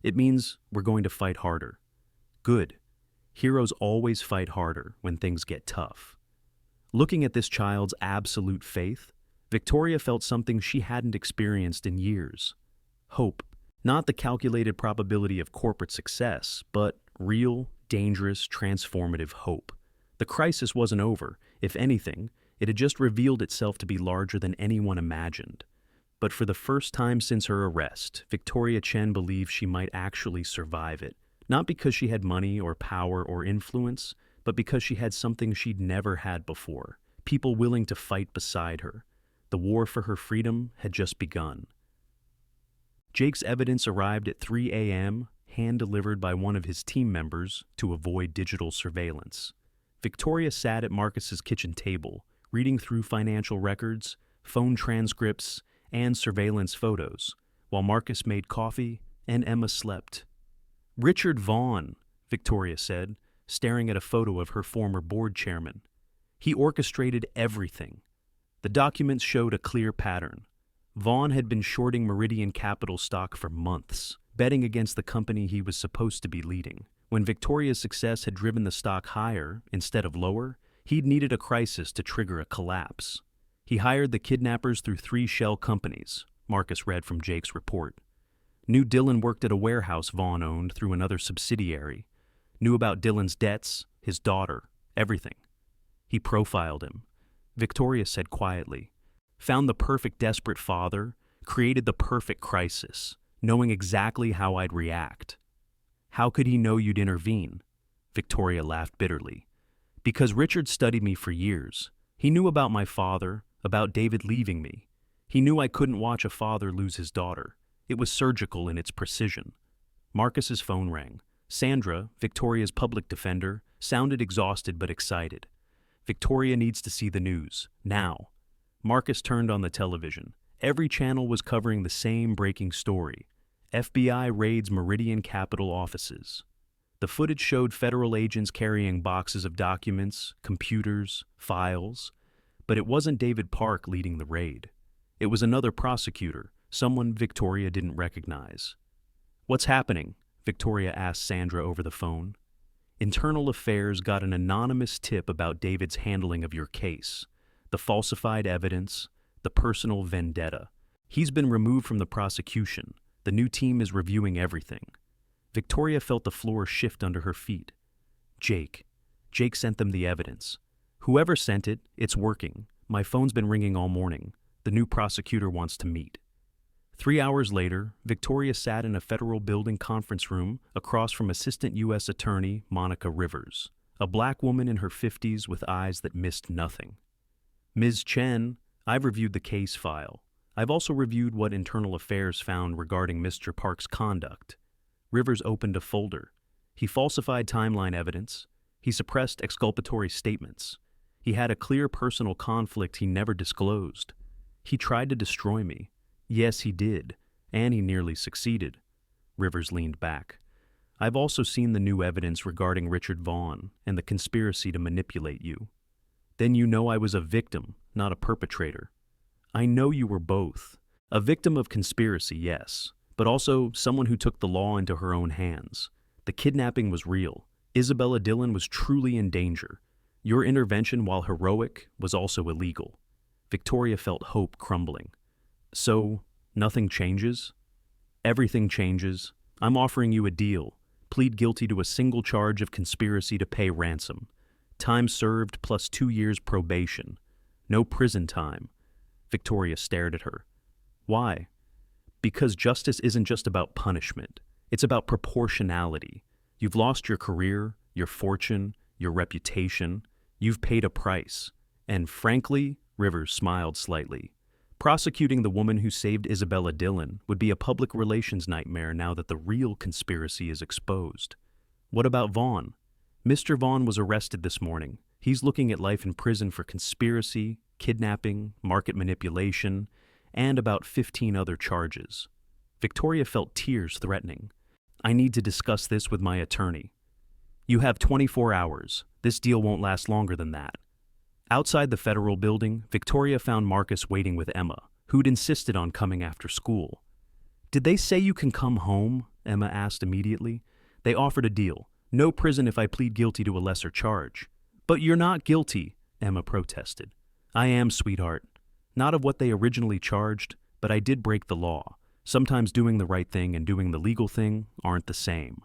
"It means we're going to fight harder." "Good. Heroes always fight harder when things get tough." Looking at this child's absolute faith, Victoria felt something she hadn't experienced in years. Hope. Not the calculated probability of corporate success, but real, dangerous, transformative hope. The crisis wasn't over. If anything, it had just revealed itself to be larger than anyone imagined. But for the first time since her arrest, Victoria Chen believed she might actually survive it. Not because she had money or power or influence, but because she had something she'd never had before. People willing to fight beside her. The war for her freedom had just begun. Jake's evidence arrived at 3 a.m., hand-delivered by one of his team members to avoid digital surveillance. Victoria sat at Marcus's kitchen table, reading through financial records, phone transcripts, and surveillance photos, while Marcus made coffee and Emma slept. "Richard Vaughn," Victoria said, staring at a photo of her former board chairman. "He orchestrated everything." The documents showed a clear pattern. Vaughn had been shorting Meridian Capital stock for months, betting against the company he was supposed to be leading. When Victoria's success had driven the stock higher instead of lower, he'd needed a crisis to trigger a collapse. He hired the kidnappers through 3 shell companies, Marcus read from Jake's report. Knew Dylan worked at a warehouse Vaughn owned through another subsidiary. Knew about Dylan's debts, his daughter, everything. He profiled him. Victoria said quietly, "Found the perfect desperate father, created the perfect crisis, knowing exactly how I'd react." "How could he know you'd intervene?" Victoria laughed bitterly. "Because Richard studied me for years. He knew about my father, about David leaving me. He knew I couldn't watch a father lose his daughter. It was surgical in its precision." Marcus's phone rang. Sandra, Victoria's public defender, sounded exhausted but excited. "Victoria needs to see the news, now." Marcus turned on the television. Every channel was covering the same breaking story. FBI raids Meridian Capital offices. The footage showed federal agents carrying boxes of documents, computers, files. But it wasn't David Park leading the raid. It was another prosecutor, someone Victoria didn't recognize. "What's happening?" Victoria asked Sandra over the phone. "Internal Affairs got an anonymous tip about David's handling of your case. The falsified evidence, the personal vendetta. He's been removed from the prosecution. The new team is reviewing everything." Victoria felt the floor shift under her feet. Jake sent them the evidence. "Whoever sent it, it's working. My phone's been ringing all morning. The new prosecutor wants to meet." 3 hours later, Victoria sat in a federal building conference room across from Assistant U.S. Attorney Monica Rivers, a black woman in her 50s with eyes that missed nothing. "Ms. Chen, I've reviewed the case file. I've also reviewed what Internal Affairs found regarding Mr. Park's conduct." Rivers opened a folder. He falsified timeline evidence. He suppressed exculpatory statements. He had a clear personal conflict he never disclosed. He tried to destroy me. Yes, he did, and he nearly succeeded. Rivers leaned back. "I've also seen the new evidence regarding Richard Vaughn and the conspiracy to manipulate you. Then you know I was a victim, not a perpetrator. I know you were both. A victim of conspiracy, yes, but also someone who took the law into her own hands. The kidnapping was real. Isabella Dillon was truly in danger. Your intervention, while heroic, was also illegal." Victoria felt hope crumbling. "So, nothing changes?" "Everything changes. I'm offering you a deal. Plead guilty to a single charge of conspiracy to pay ransom. Time served plus 2 years probation. No prison time." Victoria stared at her. "Why?" "Because justice isn't just about punishment. It's about proportionality. You've lost your career, your fortune, your reputation. You've paid a price. And frankly," Rivers smiled slightly, "prosecuting the woman who saved Isabella Dillon would be a public relations nightmare now that the real conspiracy is exposed." "What about Vaughn?" "Mr. Vaughn was arrested this morning. He's looking at life in prison for conspiracy, kidnapping, market manipulation, and about 15 other charges." Victoria felt tears threatening. "I need to discuss this with my attorney." "You have 24 hours. This deal won't last longer than that." Outside the federal building, Victoria found Marcus waiting with Emma, who'd insisted on coming after school. "Did they say you can come home?" Emma asked immediately. "They offered a deal. No prison if I plead guilty to a lesser charge." "But you're not guilty," Emma protested. "I am, sweetheart. Not of what they originally charged, but I did break the law. Sometimes doing the right thing and doing the legal thing aren't the same."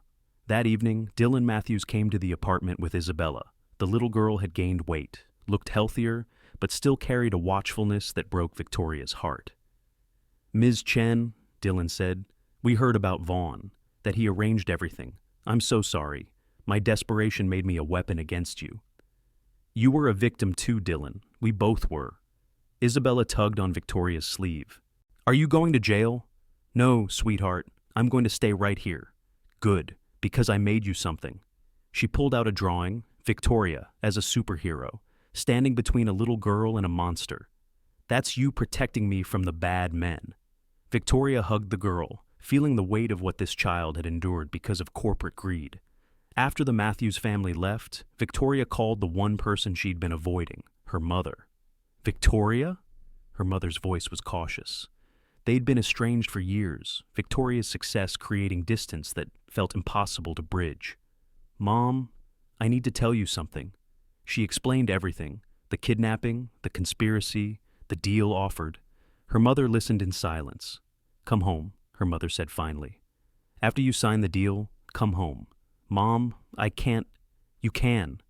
That evening, Dylan Matthews came to the apartment with Isabella. The little girl had gained weight, looked healthier, but still carried a watchfulness that broke Victoria's heart. "Ms. Chen," Dylan said, "we heard about Vaughn, that he arranged everything. I'm so sorry. My desperation made me a weapon against you." "You were a victim too, Dylan. We both were." Isabella tugged on Victoria's sleeve. Are you going to jail? No, sweetheart. I'm going to stay right here. Good, because I made you something. She pulled out a drawing, Victoria, as a superhero, standing between a little girl and a monster. That's you protecting me from the bad men. Victoria hugged the girl, feeling the weight of what this child had endured because of corporate greed. After the Matthews family left, Victoria called the one person she'd been avoiding, her mother. Victoria? Her mother's voice was cautious. They'd been estranged for years, Victoria's success creating distance that felt impossible to bridge. Mom, I need to tell you something. She explained everything, the kidnapping, the conspiracy, the deal offered. Her mother listened in silence. Come home, her mother said finally. After you sign the deal, come home. Mom, I can't. You can.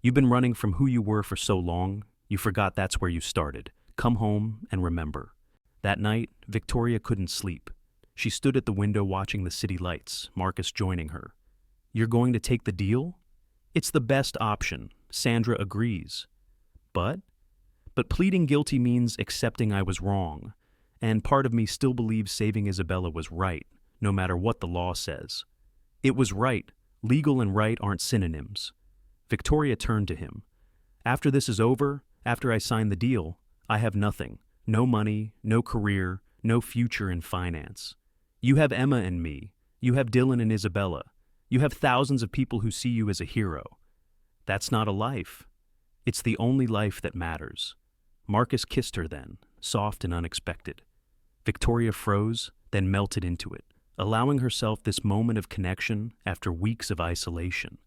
You've been running from who you were for so long, you forgot that's where you started. Come home and remember. That night, Victoria couldn't sleep. She stood at the window watching the city lights, Marcus joining her. You're going to take the deal? It's the best option. Sandra agrees. But pleading guilty means accepting I was wrong, and part of me still believes saving Isabella was right, no matter what the law says. It was right. Legal and right aren't synonyms. Victoria turned to him. After this is over, after I sign the deal, I have nothing. No money, no career, no future in finance. You have Emma and me. You have Dylan and Isabella. You have thousands of people who see you as a hero. That's not a life. It's the only life that matters. Marcus kissed her then, soft and unexpected. Victoria froze, then melted into it, allowing herself this moment of connection after weeks of isolation.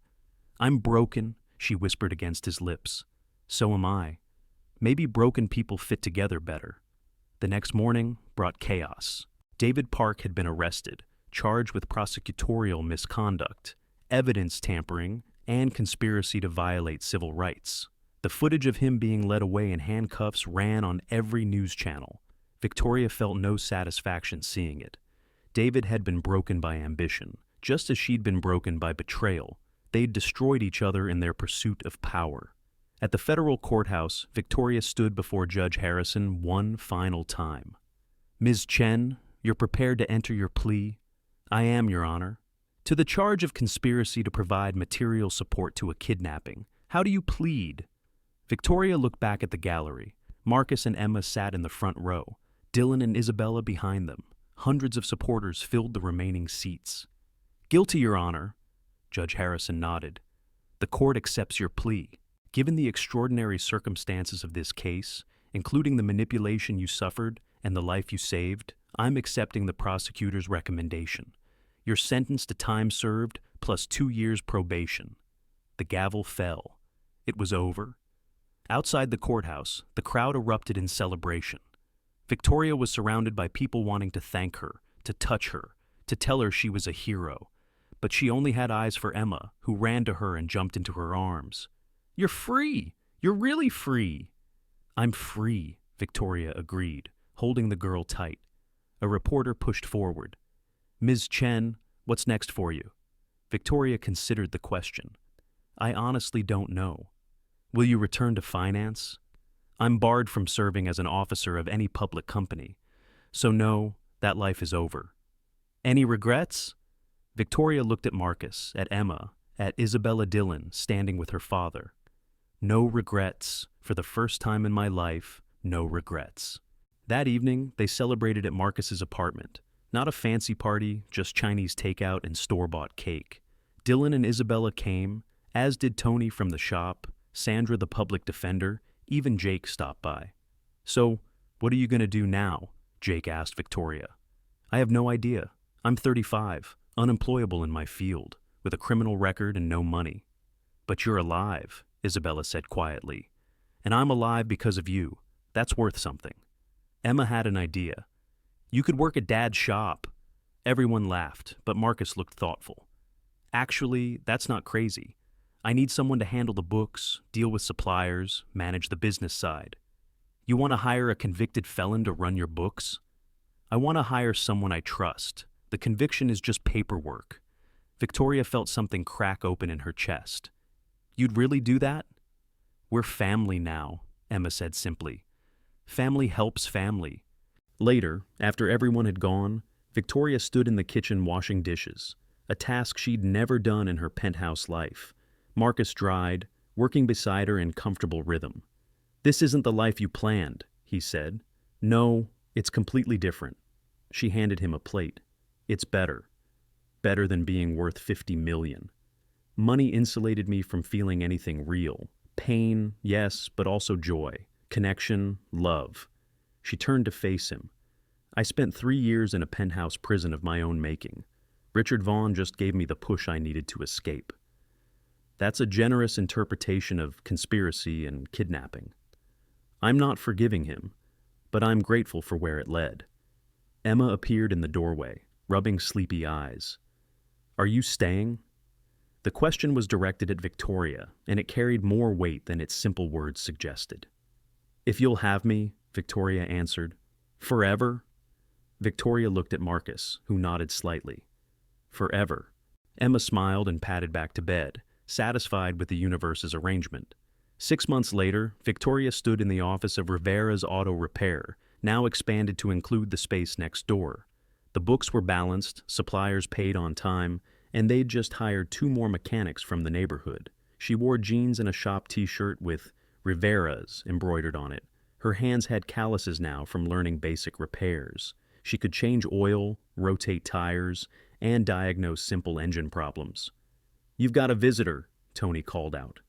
I'm broken, she whispered against his lips. So am I. Maybe broken people fit together better. The next morning brought chaos. David Park had been arrested, charged with prosecutorial misconduct, evidence tampering, and conspiracy to violate civil rights. The footage of him being led away in handcuffs ran on every news channel. Victoria felt no satisfaction seeing it. David had been broken by ambition, just as she'd been broken by betrayal. They'd destroyed each other in their pursuit of power. At the federal courthouse, Victoria stood before Judge Harrison one final time. Ms. Chen, you're prepared to enter your plea? I am, Your Honor. To the charge of conspiracy to provide material support to a kidnapping, how do you plead? Victoria looked back at the gallery. Marcus and Emma sat in the front row, Dylan and Isabella behind them. Hundreds of supporters filled the remaining seats. Guilty, Your Honor. Judge Harrison nodded. The court accepts your plea. Given the extraordinary circumstances of this case, including the manipulation you suffered and the life you saved, I'm accepting the prosecutor's recommendation. You're sentenced to time served plus 2 years probation. The gavel fell. It was over. Outside the courthouse, the crowd erupted in celebration. Victoria was surrounded by people wanting to thank her, to touch her, to tell her she was a hero. But she only had eyes for Emma, who ran to her and jumped into her arms. You're free! You're really free! I'm free, Victoria agreed, holding the girl tight. A reporter pushed forward. Ms. Chen, what's next for you? Victoria considered the question. I honestly don't know. Will you return to finance? I'm barred from serving as an officer of any public company. So no, that life is over. Any regrets? Victoria looked at Marcus, at Emma, at Isabella Dillon standing with her father. No regrets. For the first time in my life, no regrets. That evening, they celebrated at Marcus's apartment. Not a fancy party, just Chinese takeout and store-bought cake. Dylan and Isabella came, as did Tony from the shop, Sandra the public defender, even Jake stopped by. So, what are you going to do now? Jake asked Victoria. I have no idea. I'm 35, unemployable in my field, with a criminal record and no money. But you're alive, Isabella said quietly. And I'm alive because of you. That's worth something. Emma had an idea. You could work at Dad's shop. Everyone laughed, but Marcus looked thoughtful. Actually, that's not crazy. I need someone to handle the books, deal with suppliers, manage the business side. You want to hire a convicted felon to run your books? I want to hire someone I trust. The conviction is just paperwork. Victoria felt something crack open in her chest. You'd really do that? We're family now, Emma said simply. Family helps family. Later, after everyone had gone, Victoria stood in the kitchen washing dishes, a task she'd never done in her penthouse life. Marcus dried, working beside her in comfortable rhythm. "This isn't the life you planned," he said. "No, it's completely different." She handed him a plate. "It's better. Better than being worth 50 million. Money insulated me from feeling anything real. Pain, yes, but also joy. Connection, love." She turned to face him. "I spent 3 years in a penthouse prison of my own making. Richard Vaughn just gave me the push I needed to escape." That's a generous interpretation of conspiracy and kidnapping. I'm not forgiving him, but I'm grateful for where it led. Emma appeared in the doorway, rubbing sleepy eyes. "Are you staying?" The question was directed at Victoria, and it carried more weight than its simple words suggested. "If you'll have me," Victoria answered. "Forever?" Victoria looked at Marcus, who nodded slightly. "Forever." Emma smiled and padded back to bed, satisfied with the universe's arrangement. 6 months later, Victoria stood in the office of Rivera's Auto Repair, now expanded to include the space next door. The books were balanced, suppliers paid on time, and they'd just hired 2 more mechanics from the neighborhood. She wore jeans and a shop t-shirt with Rivera's embroidered on it. Her hands had calluses now from learning basic repairs. She could change oil, rotate tires, and diagnose simple engine problems. "You've got a visitor," Tony called out.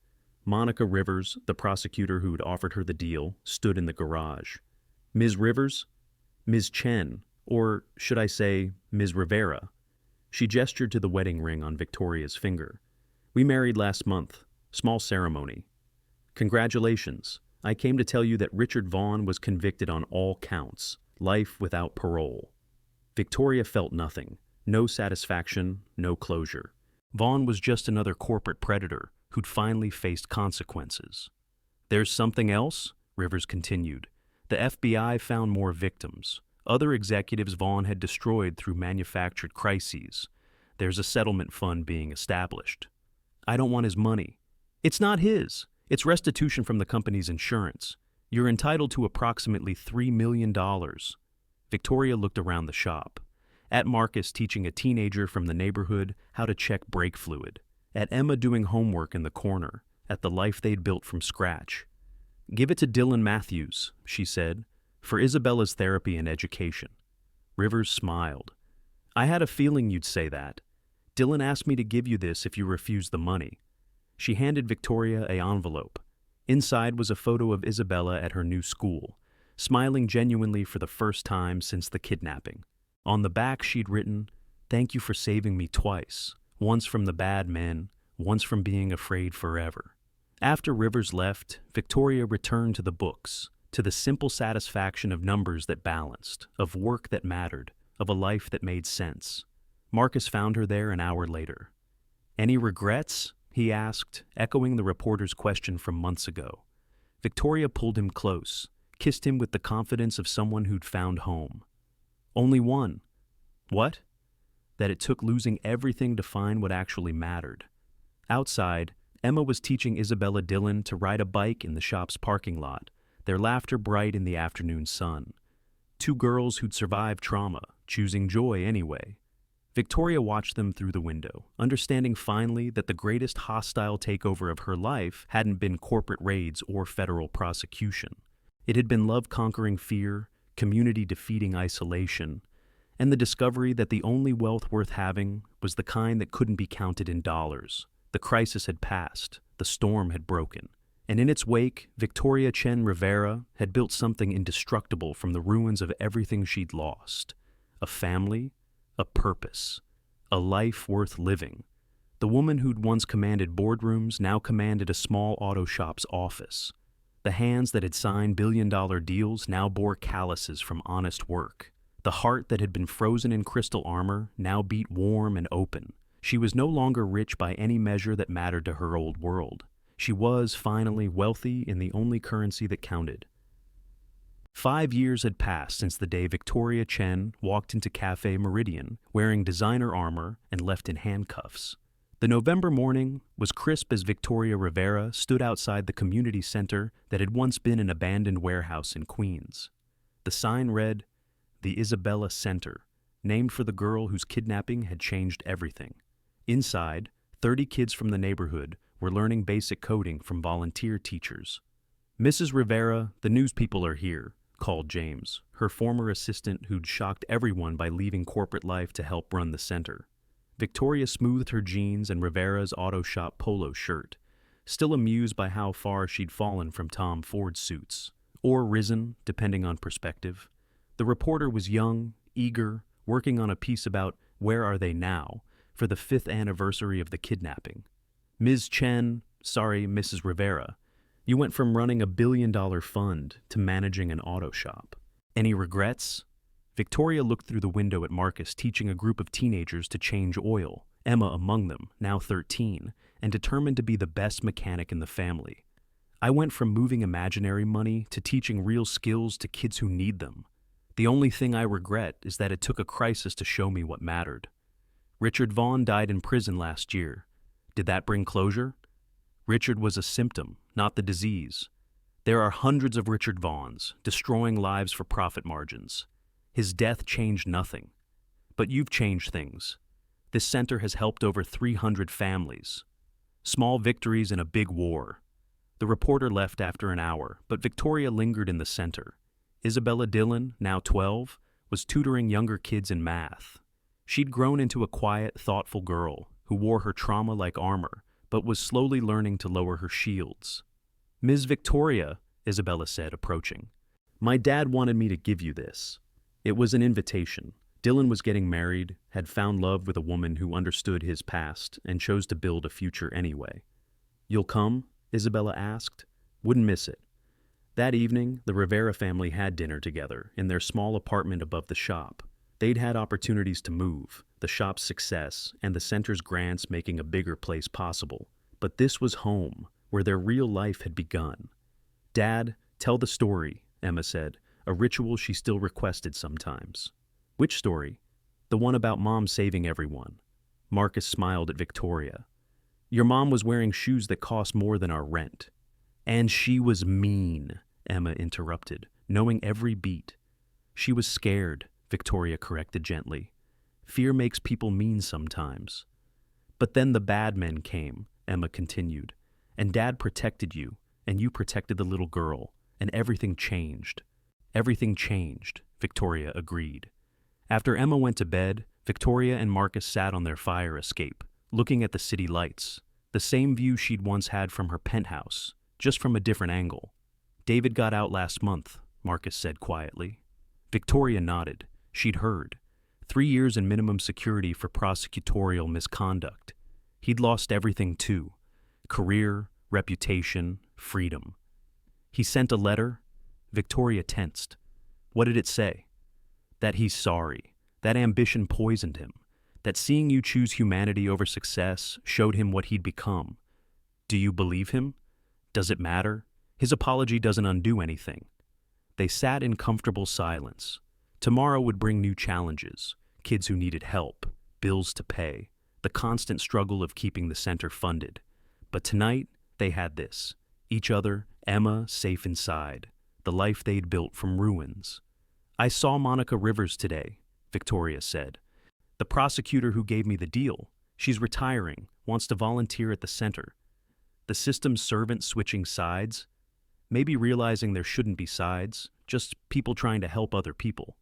Monica Rivers, the prosecutor who'd offered her the deal, stood in the garage. "Ms. Rivers?" "Ms. Chen, or should I say, Ms. Rivera." She gestured to the wedding ring on Victoria's finger. "We married last month. Small ceremony." "Congratulations. I came to tell you that Richard Vaughn was convicted on all counts. Life without parole." Victoria felt nothing. No satisfaction, no closure. Vaughn was just another corporate predator who'd finally faced consequences. "There's something else?" Rivers continued. "The FBI found more victims. Other executives Vaughn had destroyed through manufactured crises. There's a settlement fund being established." "I don't want his money." "It's not his. It's restitution from the company's insurance. You're entitled to approximately $3 million. Victoria looked around the shop. At Marcus teaching a teenager from the neighborhood how to check brake fluid. At Emma doing homework in the corner. At the life they'd built from scratch. "Give it to Dylan Matthews," she said, "for Isabella's therapy and education." Rivers smiled. "I had a feeling you'd say that. Dylan asked me to give you this if you refused the money." She handed Victoria an envelope. Inside was a photo of Isabella at her new school, smiling genuinely for the first time since the kidnapping. On the back she'd written, "Thank you for saving me twice, once from the bad men, once from being afraid forever." After Rivers left, Victoria returned to the books, to the simple satisfaction of numbers that balanced, of work that mattered, of a life that made sense. Marcus found her there an hour later. "Any regrets?" he asked, echoing the reporter's question from months ago. Victoria pulled him close, kissed him with the confidence of someone who'd found home. "Only one." "What?" "That it took losing everything to find what actually mattered." Outside, Emma was teaching Isabella Dillon to ride a bike in the shop's parking lot, their laughter bright in the afternoon sun. 2 girls who'd survived trauma, choosing joy anyway. Victoria watched them through the window, understanding finally that the greatest hostile takeover of her life hadn't been corporate raids or federal prosecution. It had been love conquering fear, community defeating isolation, and the discovery that the only wealth worth having was the kind that couldn't be counted in dollars. The crisis had passed, the storm had broken, and in its wake, Victoria Chen Rivera had built something indestructible from the ruins of everything she'd lost. A family, a purpose, a life worth living. The woman who'd once commanded boardrooms now commanded a small auto shop's office. The hands that had signed billion-dollar deals now bore calluses from honest work. The heart that had been frozen in crystal armor now beat warm and open. She was no longer rich by any measure that mattered to her old world. She was, finally, wealthy in the only currency that counted. 5 years had passed since the day Victoria Chen walked into Café Meridian wearing designer armor and left in handcuffs. The November morning was crisp as Victoria Rivera stood outside the community center that had once been an abandoned warehouse in Queens. The sign read, "The Isabella Center," named for the girl whose kidnapping had changed everything. Inside, 30 kids from the neighborhood were learning basic coding from volunteer teachers. "Mrs. Rivera, the news people are here," called James, her former assistant who'd shocked everyone by leaving corporate life to help run the center. Victoria smoothed her jeans and Rivera's auto shop polo shirt, still amused by how far she'd fallen from Tom Ford's suits, or risen, depending on perspective. The reporter was young, eager, working on a piece about where are they now for the 5th anniversary of the kidnapping. "Ms. Chen, sorry, Mrs. Rivera, you went from running a billion-dollar fund to managing an auto shop. Any regrets?" Victoria looked through the window at Marcus teaching a group of teenagers to change oil, Emma among them, now 13, and determined to be the best mechanic in the family. "I went from moving imaginary money to teaching real skills to kids who need them. The only thing I regret is that it took a crisis to show me what mattered. Richard Vaughn died in prison last year. Did that bring closure? Richard was a symptom, not the disease. There are hundreds of Richard Vaughns, destroying lives for profit margins. His death changed nothing. But you've changed things. This center has helped over 300 families. Small victories in a big war." The reporter left after an hour, but Victoria lingered in the center. Isabella Dillon, now 12, was tutoring younger kids in math. She'd grown into a quiet, thoughtful girl who wore her trauma like armor, but was slowly learning to lower her shields. "Ms. Victoria," Isabella said, approaching, "my dad wanted me to give you this. It was an invitation. Dylan was getting married, had found love with a woman who understood his past, and chose to build a future anyway." "You'll come?" Isabella asked. "Wouldn't miss it." That evening, the Rivera family had dinner together in their small apartment above the shop. They'd had opportunities to move, the shop's success, and the center's grants making a bigger place possible. But this was home, where their real life had begun. "Dad, tell the story," Emma said, a ritual she still requested sometimes. "Which story?" "The one about Mom saving everyone." Marcus smiled at Victoria. "Your mom was wearing shoes that cost more than our rent." "And she was mean," Emma interrupted, knowing every beat. "She was scared," Victoria corrected gently. "Fear makes people mean sometimes." "But then the bad men came," Emma continued, "and Dad protected you, and you protected the little girl, and everything changed." "Everything changed," Victoria agreed. After Emma went to bed, Victoria and Marcus sat on their fire escape, looking at the city lights, the same view she'd once had from her penthouse, just from a different angle. "David got out last month," Marcus said quietly. Victoria nodded. She'd heard. 3 years in minimum security for prosecutorial misconduct. He'd lost everything too. Career, reputation, freedom. "He sent a letter?" Victoria tensed. "What did it say?" "That he's sorry. That ambition poisoned him. That seeing you choose humanity over success showed him what he'd become." "Do you believe him? Does it matter? His apology doesn't undo anything." They sat in comfortable silence. Tomorrow would bring new challenges, kids who needed help, bills to pay, the constant struggle of keeping the center funded. But tonight, they had this. Each other, Emma safe inside, the life they'd built from ruins. "I saw Monica Rivers today," Victoria said. "The prosecutor who gave me the deal. She's retiring, wants to volunteer at the center." The system's servant switching sides? Maybe realizing there shouldn't be sides, just people trying to help other people.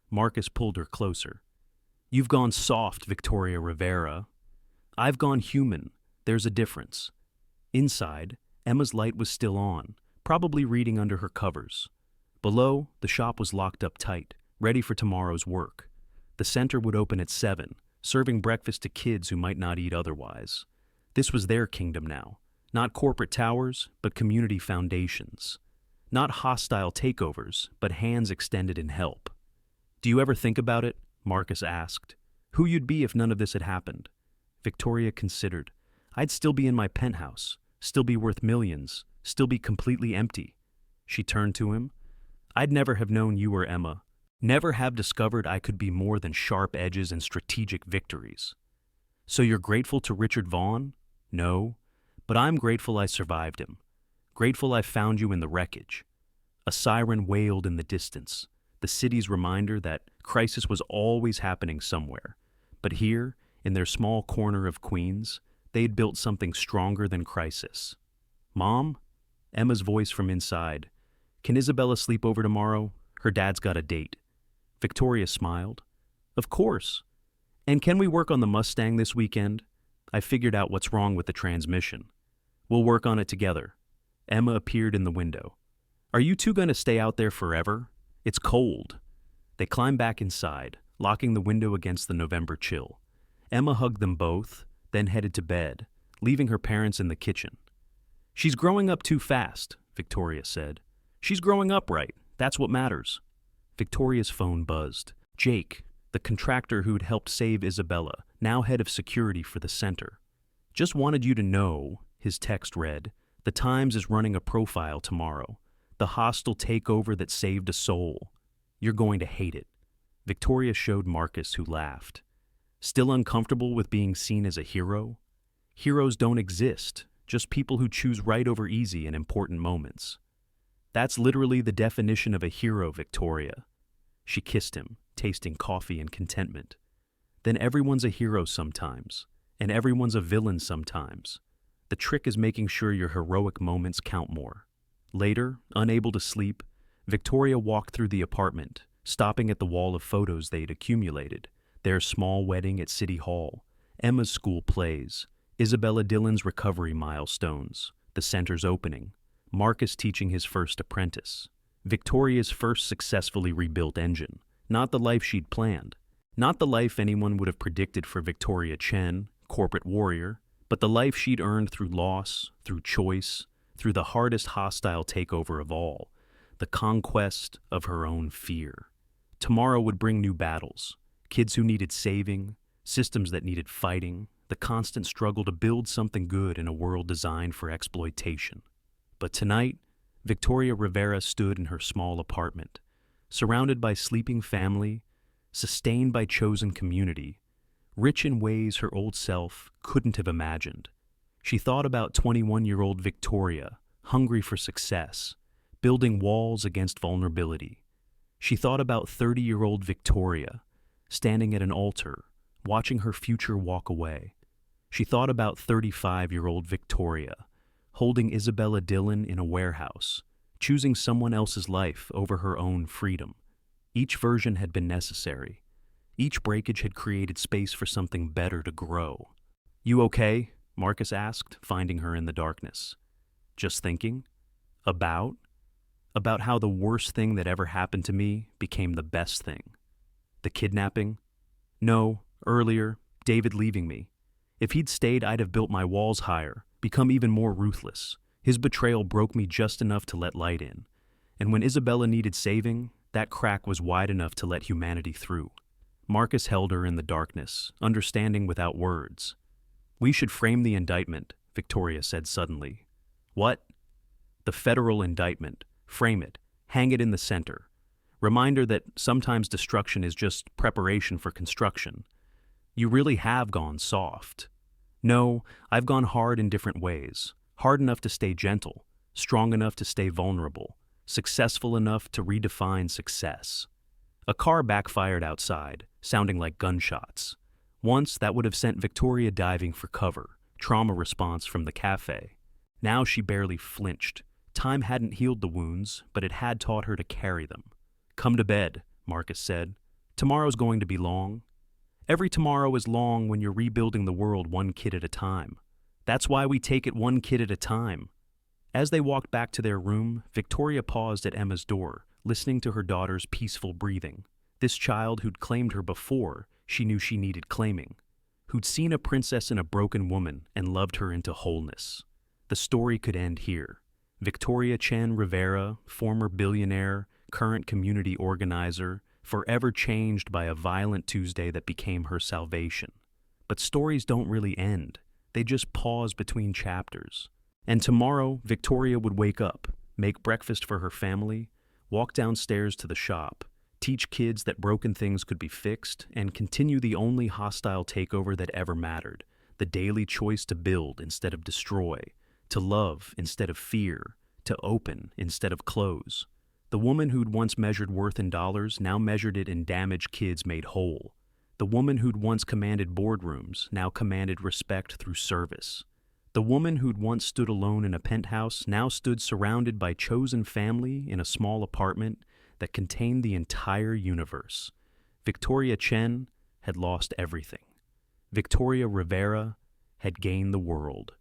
Marcus pulled her closer. "You've gone soft, Victoria Rivera." "I've gone human. There's a difference." Inside, Emma's light was still on, probably reading under her covers. Below, the shop was locked up tight, ready for tomorrow's work. The center would open at 7, serving breakfast to kids who might not eat otherwise. This was their kingdom now. Not corporate towers, but community foundations. Not hostile takeovers, but hands extended in help. "Do you ever think about it?" Marcus asked. "Who you'd be if none of this had happened?" Victoria considered. "I'd still be in my penthouse, still be worth millions, still be completely empty." She turned to him. "I'd never have known you were Emma. Never have discovered I could be more than sharp edges and strategic victories." So you're grateful to Richard Vaughn? No, but I'm grateful I survived him. Grateful I found you in the wreckage. A siren wailed in the distance, the city's reminder that crisis was always happening somewhere. But here, in their small corner of Queens, they had built something stronger than crisis. Mom? Emma's voice from inside. Can Isabella sleep over tomorrow? Her dad's got a date. Victoria smiled. Of course. And can we work on the Mustang this weekend? I figured out what's wrong with the transmission. We'll work on it together. Emma appeared in the window. Are you two going to stay out there forever? It's cold. They climbed back inside, locking the window against the November chill. Emma hugged them both, then headed to bed, leaving her parents in the kitchen. She's growing up too fast, Victoria said. She's growing up right. That's what matters. Victoria's phone buzzed. Jake, the contractor who'd helped save Isabella, now head of security for the center. Just wanted you to know, his text read, the Times is running a profile tomorrow. The hostile takeover that saved a soul. You're going to hate it. Victoria showed Marcus, who laughed. Still uncomfortable with being seen as a hero? Heroes don't exist, just people who choose right over easy in important moments. That's literally the definition of a hero, Victoria. She kissed him, tasting coffee and contentment. Then everyone's a hero sometimes, and everyone's a villain sometimes. The trick is making sure your heroic moments count more. Later, unable to sleep, Victoria walked through the apartment, stopping at the wall of photos they'd accumulated. Their small wedding at City Hall, Emma's school plays, Isabella Dillon's recovery milestones, the center's opening, Marcus teaching his first apprentice, Victoria's first successfully rebuilt engine, not the life she'd planned, not the life anyone would have predicted for Victoria Chen, corporate warrior, but the life she'd earned through loss, through choice, through the hardest hostile takeover of all, the conquest of her own fear. Tomorrow would bring new battles, kids who needed saving, systems that needed fighting, the constant struggle to build something good in a world designed for exploitation. But tonight, Victoria Rivera stood in her small apartment, surrounded by sleeping family, sustained by chosen community, rich in ways her old self couldn't have imagined. She thought about 21-year-old Victoria, hungry for success, building walls against vulnerability. She thought about 30-year-old Victoria, standing at an altar, watching her future walk away. She thought about 35-year-old Victoria, holding Isabella Dillon in a warehouse, choosing someone else's life over her own freedom. Each version had been necessary. Each breakage had created space for something better to grow. You okay? Marcus asked, finding her in the darkness. Just thinking? About how the worst thing that ever happened to me became the best thing. The kidnapping? No, earlier, David leaving me. If he'd stayed, I'd have built my walls higher, become even more ruthless. His betrayal broke me just enough to let light in. And when Isabella needed saving, that crack was wide enough to let humanity through. Marcus held her in the darkness, understanding without words. We should frame the indictment, Victoria said suddenly. What? The federal indictment. Frame it. Hang it in the center. Reminder that sometimes destruction is just preparation for construction. You really have gone soft. No, I've gone hard in different ways. Hard enough to stay gentle, strong enough to stay vulnerable, successful enough to redefine success. A car backfired outside, sounding like gunshots. Once, that would have sent Victoria diving for cover, trauma response from the café. Now she barely flinched. Time hadn't healed the wounds, but it had taught her to carry them. Come to bed, Marcus said. Tomorrow's going to be long. Every tomorrow is long when you're rebuilding the world one kid at a time. That's why we take it one kid at a time. As they walked back to their room, Victoria paused at Emma's door, listening to her daughter's peaceful breathing. This child who'd claimed her before she knew she needed claiming, who'd seen a princess in a broken woman and loved her into wholeness. The story could end here. Victoria Chen Rivera, former billionaire, current community organizer, forever changed by a violent Tuesday that became her salvation. But stories don't really end. They just pause between chapters. And tomorrow, Victoria would wake up, make breakfast for her family, walk downstairs to the shop, teach kids that broken things could be fixed, and continue the only hostile takeover that ever mattered: the daily choice to build instead of destroy, to love instead of fear, to open instead of close. The woman who'd once measured worth in dollars now measured it in damaged kids made whole. The woman who'd once commanded boardrooms now commanded respect through service. The woman who'd once stood alone in a penthouse now stood surrounded by chosen family in a small apartment that contained the entire universe. Victoria Chen had lost everything. Victoria Rivera had gained the world.